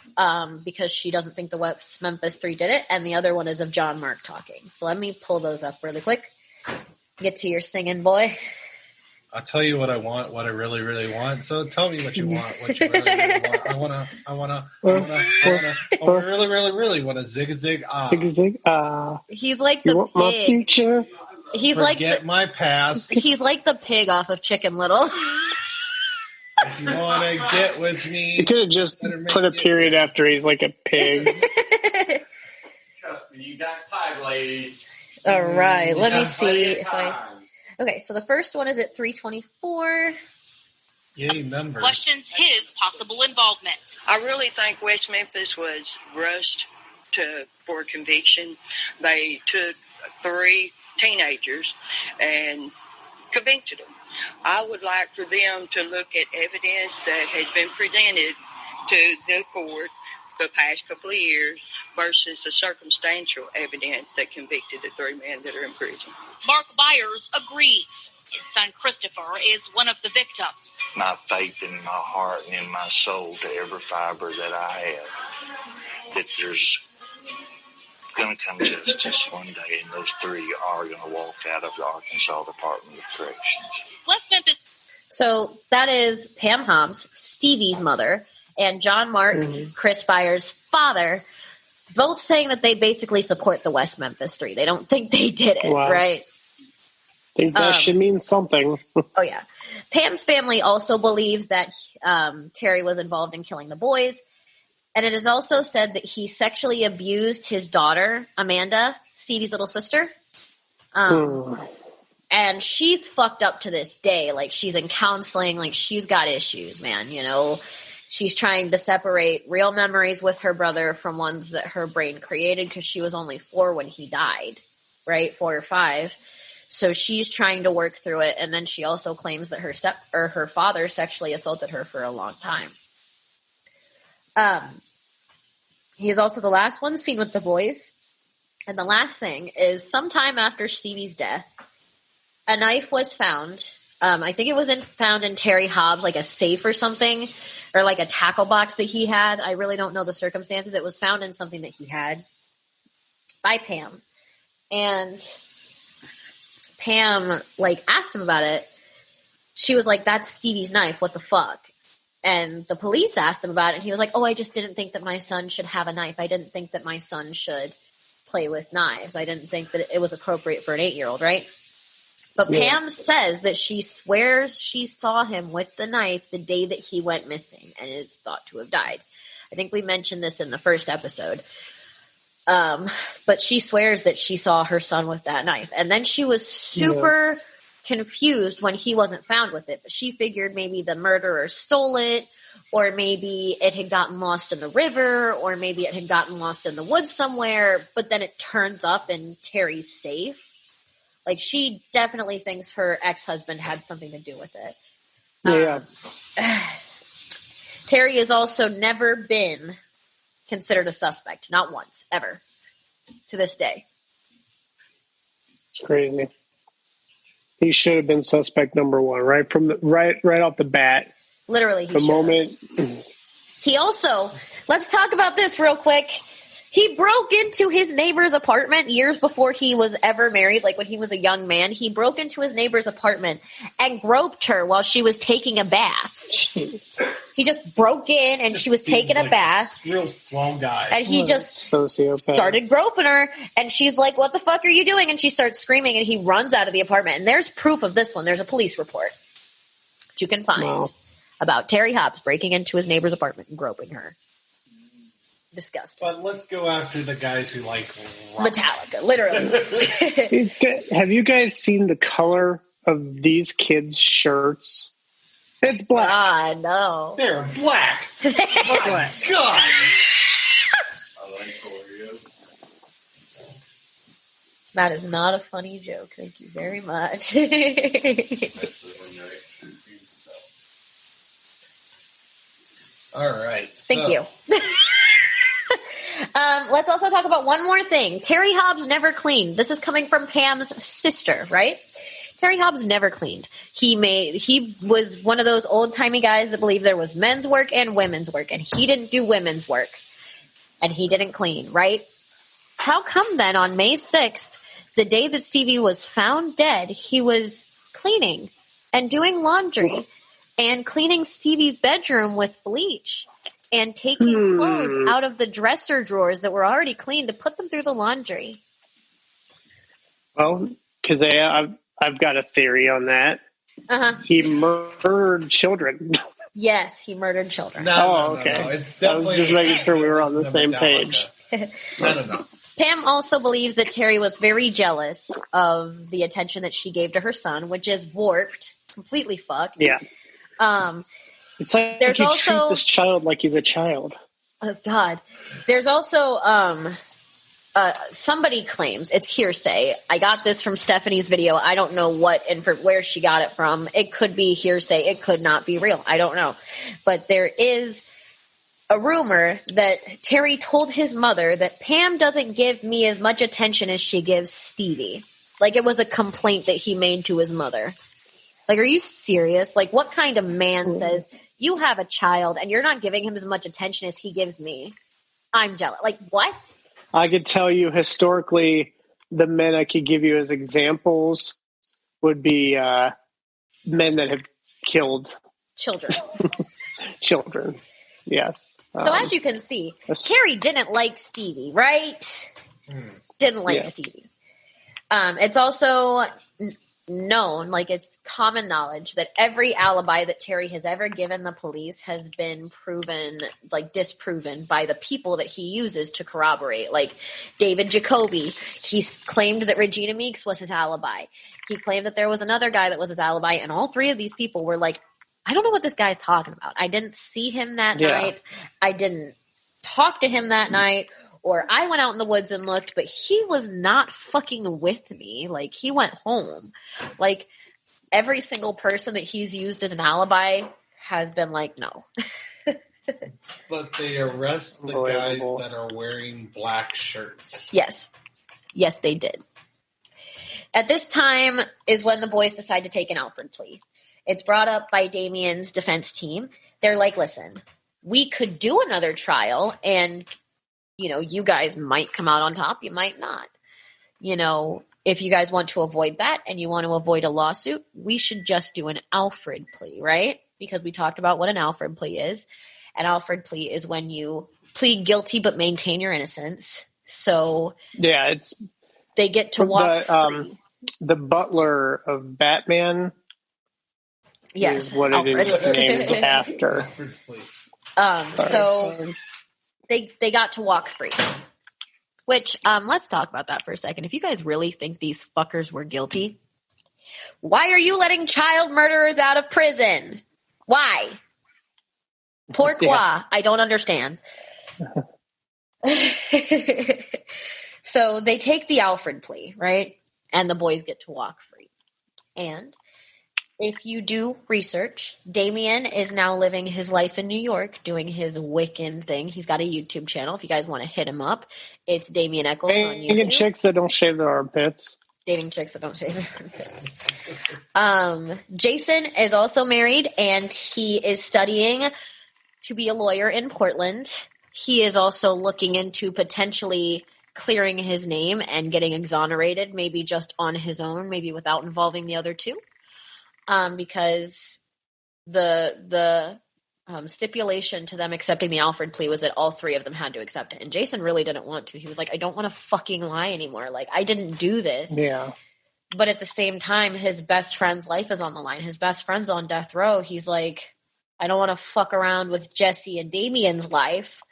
because she doesn't think the West Memphis Three did it. And the other one is of John Mark talking. So let me pull those up really quick. Get to your singing, boy. I'll tell you what I want, what I really, really want. So tell me what you want, what you really, really want. I really, really, really want a zig-a-zig ah. Zig-a-zig ah. He's like the you want pig. My future? He's Forget my past. He's like the pig off of Chicken Little. If you want to get with me. You could have just put a period after he's like a pig. Trust me, you got time, ladies. All right, let me see if I... Okay, so the first one is at 324. Yay, numbers. Questions his possible involvement. I really think West Memphis was rushed for conviction. They took 3 teenagers and convicted them. I would like for them to look at evidence that has been presented to the court the past couple of years versus the circumstantial evidence that convicted the 3 men that are in prison. Mark Byers agrees. His son Christopher is one of the victims. My faith in my heart and in my soul to every fiber that I have, that there's going to come justice one day, and those 3 are going to walk out of the Arkansas Department of Corrections. West Memphis. So that is Pam Hobbs, Stevie's mother, and John Mark, Chris Byers' father, both saying that they basically support the West Memphis Three. They don't think they did it, right? I think that should mean something. Oh, yeah. Pam's family also believes that Terry was involved in killing the boys. And it is also said that he sexually abused his daughter, Amanda, Stevie's little sister. And she's fucked up to this day. Like, she's in counseling. Like, she's got issues, man, you know. She's trying to separate real memories with her brother from ones that her brain created because she was only 4 when he died, right? 4 or 5. So she's trying to work through it. And then she also claims that her father sexually assaulted her for a long time. He is also the last one seen with the boys. And the last thing is, sometime after Stevie's death, a knife was found. I think it was found in Terry Hobbs, like a safe or something, or like a tackle box that he had. I really don't know the circumstances. It was found in something that he had by Pam. And Pam, like, asked him about it. She was like, "That's Stevie's knife. What the fuck?" And the police asked him about it. And he was like, "Oh, I just didn't think that my son should have a knife. I didn't think that my son should play with knives. I didn't think that it was appropriate for an 8-year-old, right?" But Pam says that she swears she saw him with the knife the day that he went missing and is thought to have died. I think we mentioned this in the first episode. But she swears that she saw her son with that knife. And then she was super confused when he wasn't found with it. But she figured maybe the murderer stole it, or maybe it had gotten lost in the river, or maybe it had gotten lost in the woods somewhere. But then it turns up in Terry's safe. Like, she definitely thinks her ex-husband had something to do with it. Terry has also never been considered a suspect. Not once, ever. To this day. It's crazy. He should have been suspect number 1, right from the right off the bat. Literally, the moment. He also, let's talk about this real quick. He broke into his neighbor's apartment years before he was ever married, like when he was a young man. He broke into his neighbor's apartment and groped her while she was taking a bath. Jeez. He just broke in and she was taking a bath. Real swell guy. And he just started groping her. And she's like, "What the fuck are you doing?" And she starts screaming and he runs out of the apartment. And there's proof of this one. There's a police report that you can find about Terry Hobbs breaking into his neighbor's apartment and groping her. Disgusting. But let's go after the guys who like Metallica, literally. Have you guys seen the color of these kids' shirts? It's black. Ah, no. They're black. My God. That is not a funny joke. Thank you very much. All right. Thank you. Let's also talk about one more thing. Terry Hobbs never cleaned. This is coming from Pam's sister, right? Terry Hobbs never cleaned. He was one of those old-timey guys that believed there was men's work and women's work, and he didn't do women's work. And he didn't clean, right? How come then on May 6th, the day that Stevie was found dead, he was cleaning and doing laundry and cleaning Stevie's bedroom with bleach and taking clothes out of the dresser drawers that were already clean to put them through the laundry? Well, Kazea, I've got a theory on that. He murdered children. Yes, he murdered children. No, okay. No. It's definitely. I was just making sure we were on the same page. No. Pam also believes that Terry was very jealous of the attention that she gave to her son, which is warped, completely fucked. Yeah. It's like there's you also treat this child like he's a child. Oh God. There's also somebody claims, it's hearsay. I got this from Stephanie's video. I don't know what and where she got it from. It could be hearsay. It could not be real. I don't know. But there is a rumor that Terry told his mother that Pam doesn't give me as much attention as she gives Stevie. Like, it was a complaint that he made to his mother. Like, are you serious? Like, what kind of man says, you have a child and you're not giving him as much attention as he gives me? I'm jealous. Like, what? I could tell you historically, the men I could give you as examples would be men that have killed children. Children, yes. So as you can see, Terry didn't like Stevie, right? Didn't like Stevie. It's also known, like it's common knowledge that every alibi that Terry has ever given the police has been proven, like disproven by the people that he uses to corroborate. Like David Jacoby, he claimed that Regina Meeks was his alibi. He claimed that there was another guy that was his alibi, and all three of these people were like, I don't know what this guy's talking about. I didn't see him that night. I didn't talk to him that night. Or I went out in the woods and looked, but he was not fucking with me. Like, he went home. Like, every single person that he's used as an alibi has been like, no. But they arrest the guys that are wearing black shirts. Yes. Yes, they did. At this time is when the boys decide to take an Alfred plea. It's brought up by Damien's defense team. They're like, listen, we could do another trial and, you know, you guys might come out on top. You might not. You know, if you guys want to avoid that and you want to avoid a lawsuit, we should just do an Alfred plea, right? Because we talked about what an Alfred plea is. An Alfred plea is when you plead guilty but maintain your innocence. So yeah, they get to walk free. The butler of Batman. Yes, is what Alfred. it is named after. So they got to walk free. Which, let's talk about that for a second. If you guys really think these fuckers were guilty, why are you letting child murderers out of prison? Why? Pourquoi? Yeah. I don't understand. So they take the Alfred plea, right? And the boys get to walk free. And if you do research, Damien is now living his life in New York, doing his Wiccan thing. He's got a YouTube channel. If you guys want to hit him up, it's Damien Eccles on YouTube. Dating chicks that don't shave their armpits. Dating chicks that don't shave their armpits. Jason is also married, and he is studying to be a lawyer in Portland. He is also looking into potentially clearing his name and getting exonerated, maybe just on his own, maybe without involving the other two. Because the stipulation to them accepting the Alfred plea was that all three of them had to accept it. And Jason really didn't want to. He was like, I don't want to fucking lie anymore. Like, I didn't do this. Yeah. But at the same time, his best friend's life is on the line. His best friend's on death row. He's like, I don't want to fuck around with Jesse and Damien's life.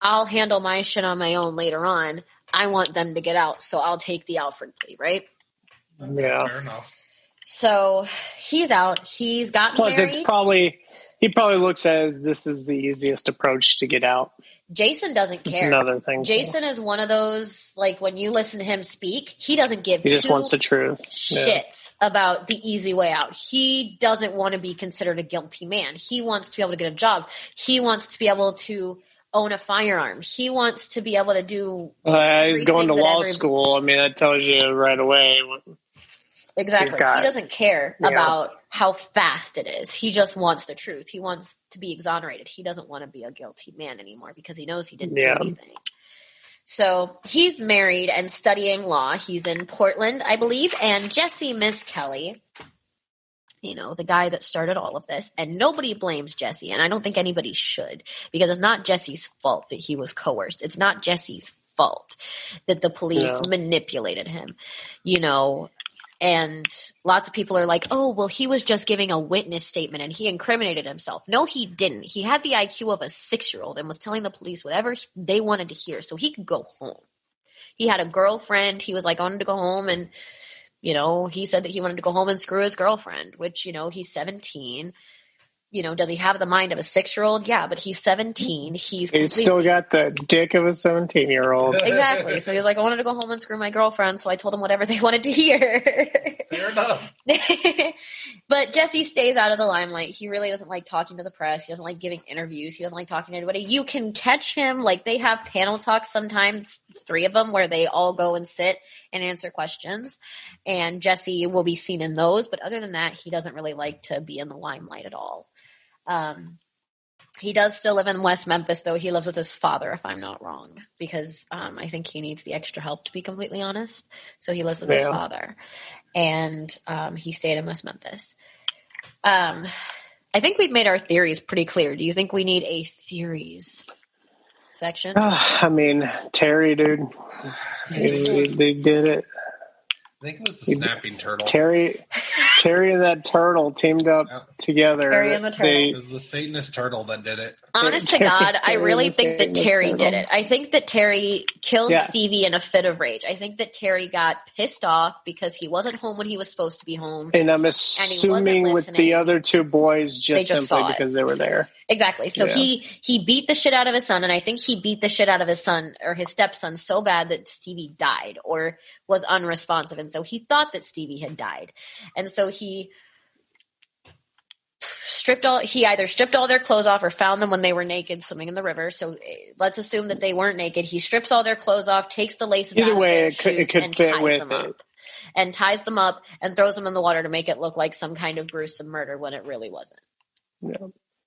I'll handle my shit on my own later on. I want them to get out, so I'll take the Alfred plea, right? Yeah. Fair enough. So he's out. He's gotten Plus, married. he probably looks as this is the easiest approach to get out. Jason doesn't care. It's another thing. Jason is one of those, like, when you listen to him speak, he doesn't give He just wants the truth. Shits about the easy way out. He doesn't want to be considered a guilty man. He wants to be able to get a job. He wants to be able to own a firearm. He wants to be able to do he's going to law school. I mean, that tells you right away. Exactly. He doesn't care about how fast it is. He just wants the truth. He wants to be exonerated. He doesn't want to be a guilty man anymore because he knows he didn't do anything. So he's married and studying law. He's in Portland, I believe. And Jesse Miss Kelly, you know, the guy that started all of this, and nobody blames Jesse, and I don't think anybody should, because it's not Jesse's fault that he was coerced. It's not Jesse's fault that the police manipulated him, you know. And lots of people are like, oh, well, he was just giving a witness statement and he incriminated himself. No, he didn't. He had the IQ of a 6-year-old and was telling the police whatever they wanted to hear so he could go home. He had a girlfriend. He was like, I wanted to go home, and you know, he said that he wanted to go home and screw his girlfriend, which, you know, he's 17. You know, does he have the mind of a 6-year-old? Yeah, but he's 17. He's still got the dick of a 17-year-old. Exactly. So he's like, I wanted to go home and screw my girlfriend, so I told him whatever they wanted to hear. Fair enough. But Jesse stays out of the limelight. He really doesn't like talking to the press. He doesn't like giving interviews. He doesn't like talking to anybody. You can catch him, like, they have panel talks sometimes, 3 of them, where they all go and sit and answer questions. And Jesse will be seen in those. But other than that, he doesn't really like to be in the limelight at all. He does still live in West Memphis, though. He lives with his father, if I'm not wrong, because I think he needs the extra help, to be completely honest. So he lives with his father, and he stayed in West Memphis. I think we've made our theories pretty clear. Do you think we need a theories section? I mean, Terry, dude, they did it. I think it was the snapping turtle. Terry and that turtle teamed up together. Terry and the turtle. It was the Satanist turtle that did it. Honest to God, I really think that Terry did it. I think that Terry killed Stevie in a fit of rage. I think that Terry got pissed off because he wasn't home when he was supposed to be home. And I'm assuming with the other two boys just simply because they were there. Exactly. So he beat the shit out of his son, and I think he beat the shit out of his son or his stepson so bad that Stevie died or was unresponsive. And so he thought that Stevie had died. And so he either stripped all their clothes off or found them when they were naked swimming in the river. So let's assume that they weren't naked. He strips all their clothes off, takes the laces out of their shoes, and ties them up. And ties them up and throws them in the water to make it look like some kind of gruesome murder when it really wasn't. Yeah.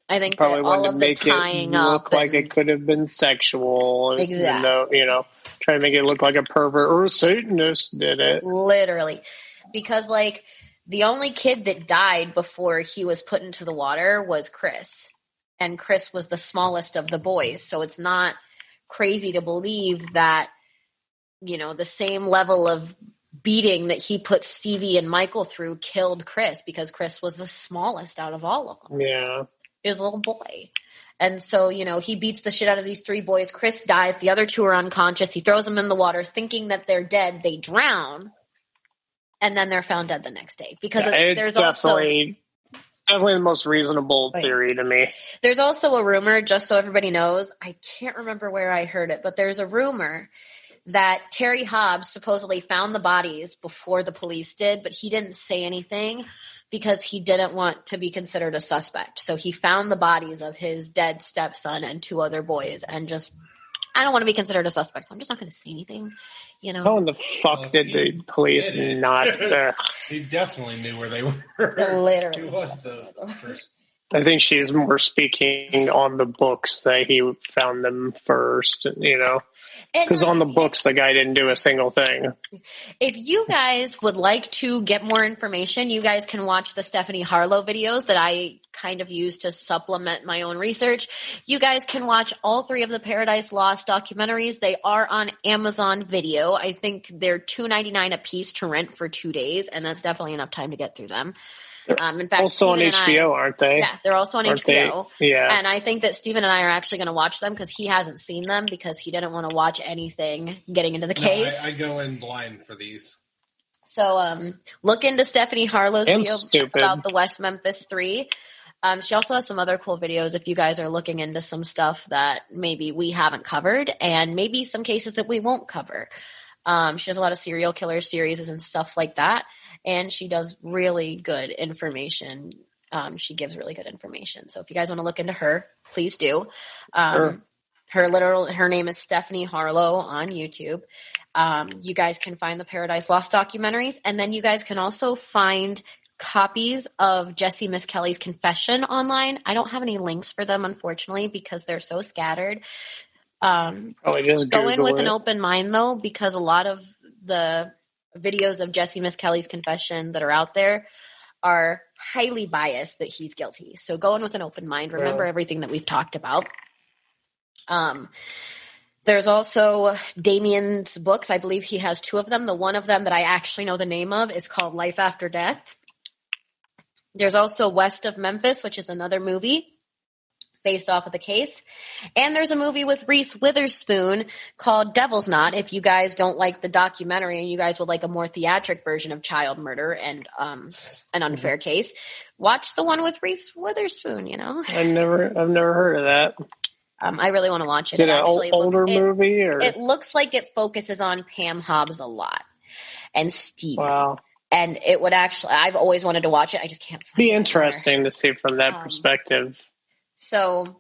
I think probably that all of the tying up look like it could have been sexual. Exactly. Trying to make it look like a pervert or a Satanist did it. Literally. Because, the only kid that died before he was put into the water was Chris. And Chris was the smallest of the boys. So it's not crazy to believe that, the same level of beating that he put Stevie and Michael through killed Chris because Chris was the smallest out of all of them. Yeah. He was a little boy. And so, he beats the shit out of these three boys. Chris dies. The other two are unconscious. He throws them in the water thinking that they're dead. They drown. And then they're found dead the next day. Because there's definitely the most reasonable theory to me. There's also a rumor, just so everybody knows, I can't remember where I heard it, but there's a rumor that Terry Hobbs supposedly found the bodies before the police did, but he didn't say anything because he didn't want to be considered a suspect. So he found the bodies of his dead stepson and two other boys and just, I don't want to be considered a suspect, so I'm just not going to say anything, How in the fuck did the police not? He definitely knew where they were. Literally. He was the first. I think she's more speaking on the books that he found them first, Because on the books, the guy didn't do a single thing. If you guys would like to get more information, you guys can watch the Stephanie Harlow videos that I kind of use to supplement my own research. You guys can watch all three of the Paradise Lost documentaries. They are on Amazon Video. I think they're $2.99 a piece to rent for 2 days, and that's definitely enough time to get through them. In fact, also on HBO, aren't they? Yeah, they're also on HBO. Yeah. And I think that Steven and I are actually going to watch them because he hasn't seen them because he didn't want to watch anything getting into the case. I go in blind for these. So look into Stephanie Harlow's video about the West Memphis Three. She also has some other cool videos if you guys are looking into some stuff that maybe we haven't covered and maybe some cases that we won't cover. She does a lot of serial killer series and stuff like that. And she does really good information. She gives really good information. So if you guys want to look into her, please do. Her name is Stephanie Harlow on YouTube. You guys can find the Paradise Lost documentaries. And then you guys can also find copies of Jessie Miss Kelly's confession online. I don't have any links for them, unfortunately, because they're so scattered. Probably just go in with it. an open mind, though, because a lot of the videos of Jessie Miss Kelly's confession that are out there are highly biased that he's guilty. So go in with an open mind. Remember everything that we've talked about. There's also Damien's books. I believe he has 2 of them. The one of them that I actually know the name of is called Life After Death. There's also West of Memphis, which is another movie based off of the case. And there's a movie with Reese Witherspoon called Devil's Knot. If you guys don't like the documentary and you guys would like a more theatric version of child murder and an unfair case, watch the one with Reese Witherspoon, I've never heard of that. I really want to watch it. Is it an older movie? Or? It looks like it focuses on Pam Hobbs a lot and Steve. Wow. And it would actually, I've always wanted to watch it. I just can't find it. Be interesting to see from that perspective. So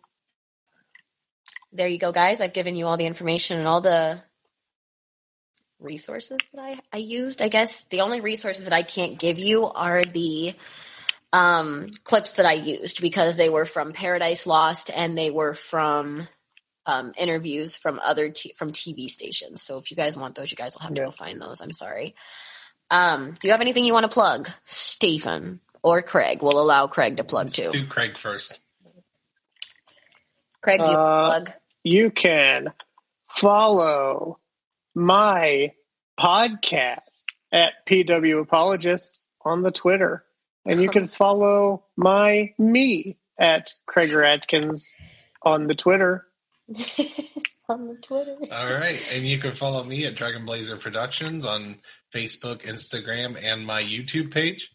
there you go, guys. I've given you all the information and all the resources that I used. I guess the only resources that I can't give you are the clips that I used because they were from Paradise Lost and they were from interviews from from TV stations. So if you guys want those, you guys will have to go find those. I'm sorry. Do you have anything you want to plug, Stephen or Craig? We'll allow Craig to plug too. Let's do Craig first. Craig, do you plug? You can follow my podcast at PW Apologist on the Twitter. And you can follow me at Krager Atkins on the Twitter. On the Twitter. All right. And you can follow me at Dragon Blazer Productions on Facebook, Instagram, and my YouTube page.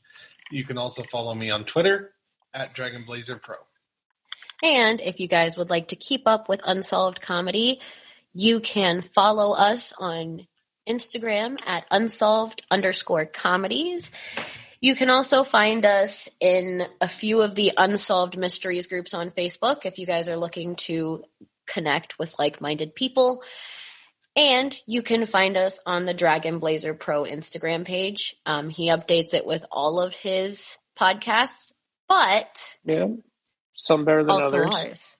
You can also follow me on Twitter at Dragon Blazer Pro. And if you guys would like to keep up with Unsolved Comedy, you can follow us on Instagram at unsolved_comedies. You can also find us in a few of the Unsolved Mysteries groups on Facebook if you guys are looking to connect with like-minded people. And you can find us on the Dragon Blazer Pro Instagram page. He updates it with all of his podcasts, but yeah, some better than also others.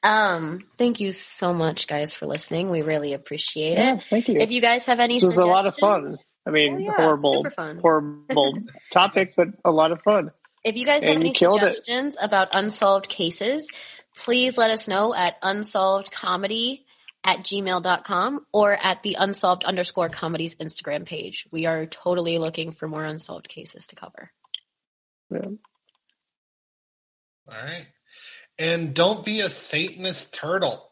Ours. Thank you so much, guys, for listening. We really appreciate it. Thank you. If you guys have any This was suggestions, a lot of fun. I mean, super fun. horrible topic, but a lot of fun. If you guys have any suggestions about unsolved cases, please let us know at unsolvedcomedy@gmail.com or at the unsolved_comedies Instagram page. We are totally looking for more unsolved cases to cover. Yeah. All right. And don't be a Satanist turtle.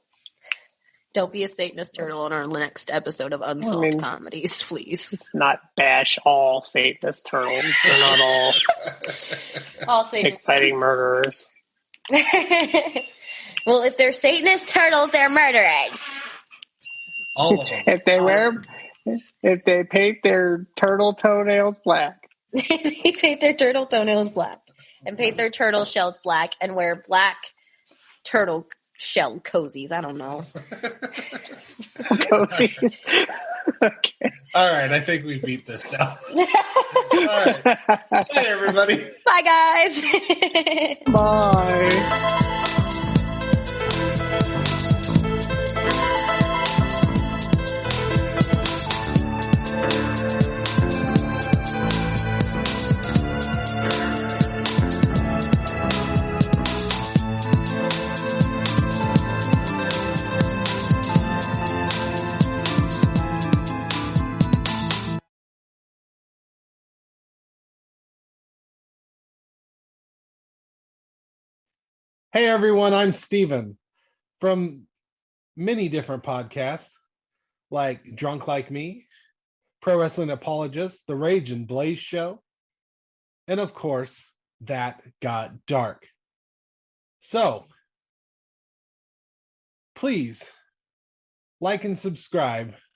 Don't be a Satanist turtle on our next episode of Unsolved Comedies, please. Let's not bash all Satanist turtles. They're not all Satanist fighting murderers. Well, if they're Satanist turtles, they're murderers. All of them. If they paint their turtle toenails black. They paint their turtle toenails black and paint their turtle shells black and wear black turtle shell cozies. I don't know. Cozies. Okay. All right. I think we beat this now. All right. Bye, everybody. Bye, guys. Bye. Hey everyone, I'm Steven from many different podcasts like Drunk Like Me, Pro Wrestling Apologists, The Rage and Blaze Show, and of course, That Got Dark. So, please like and subscribe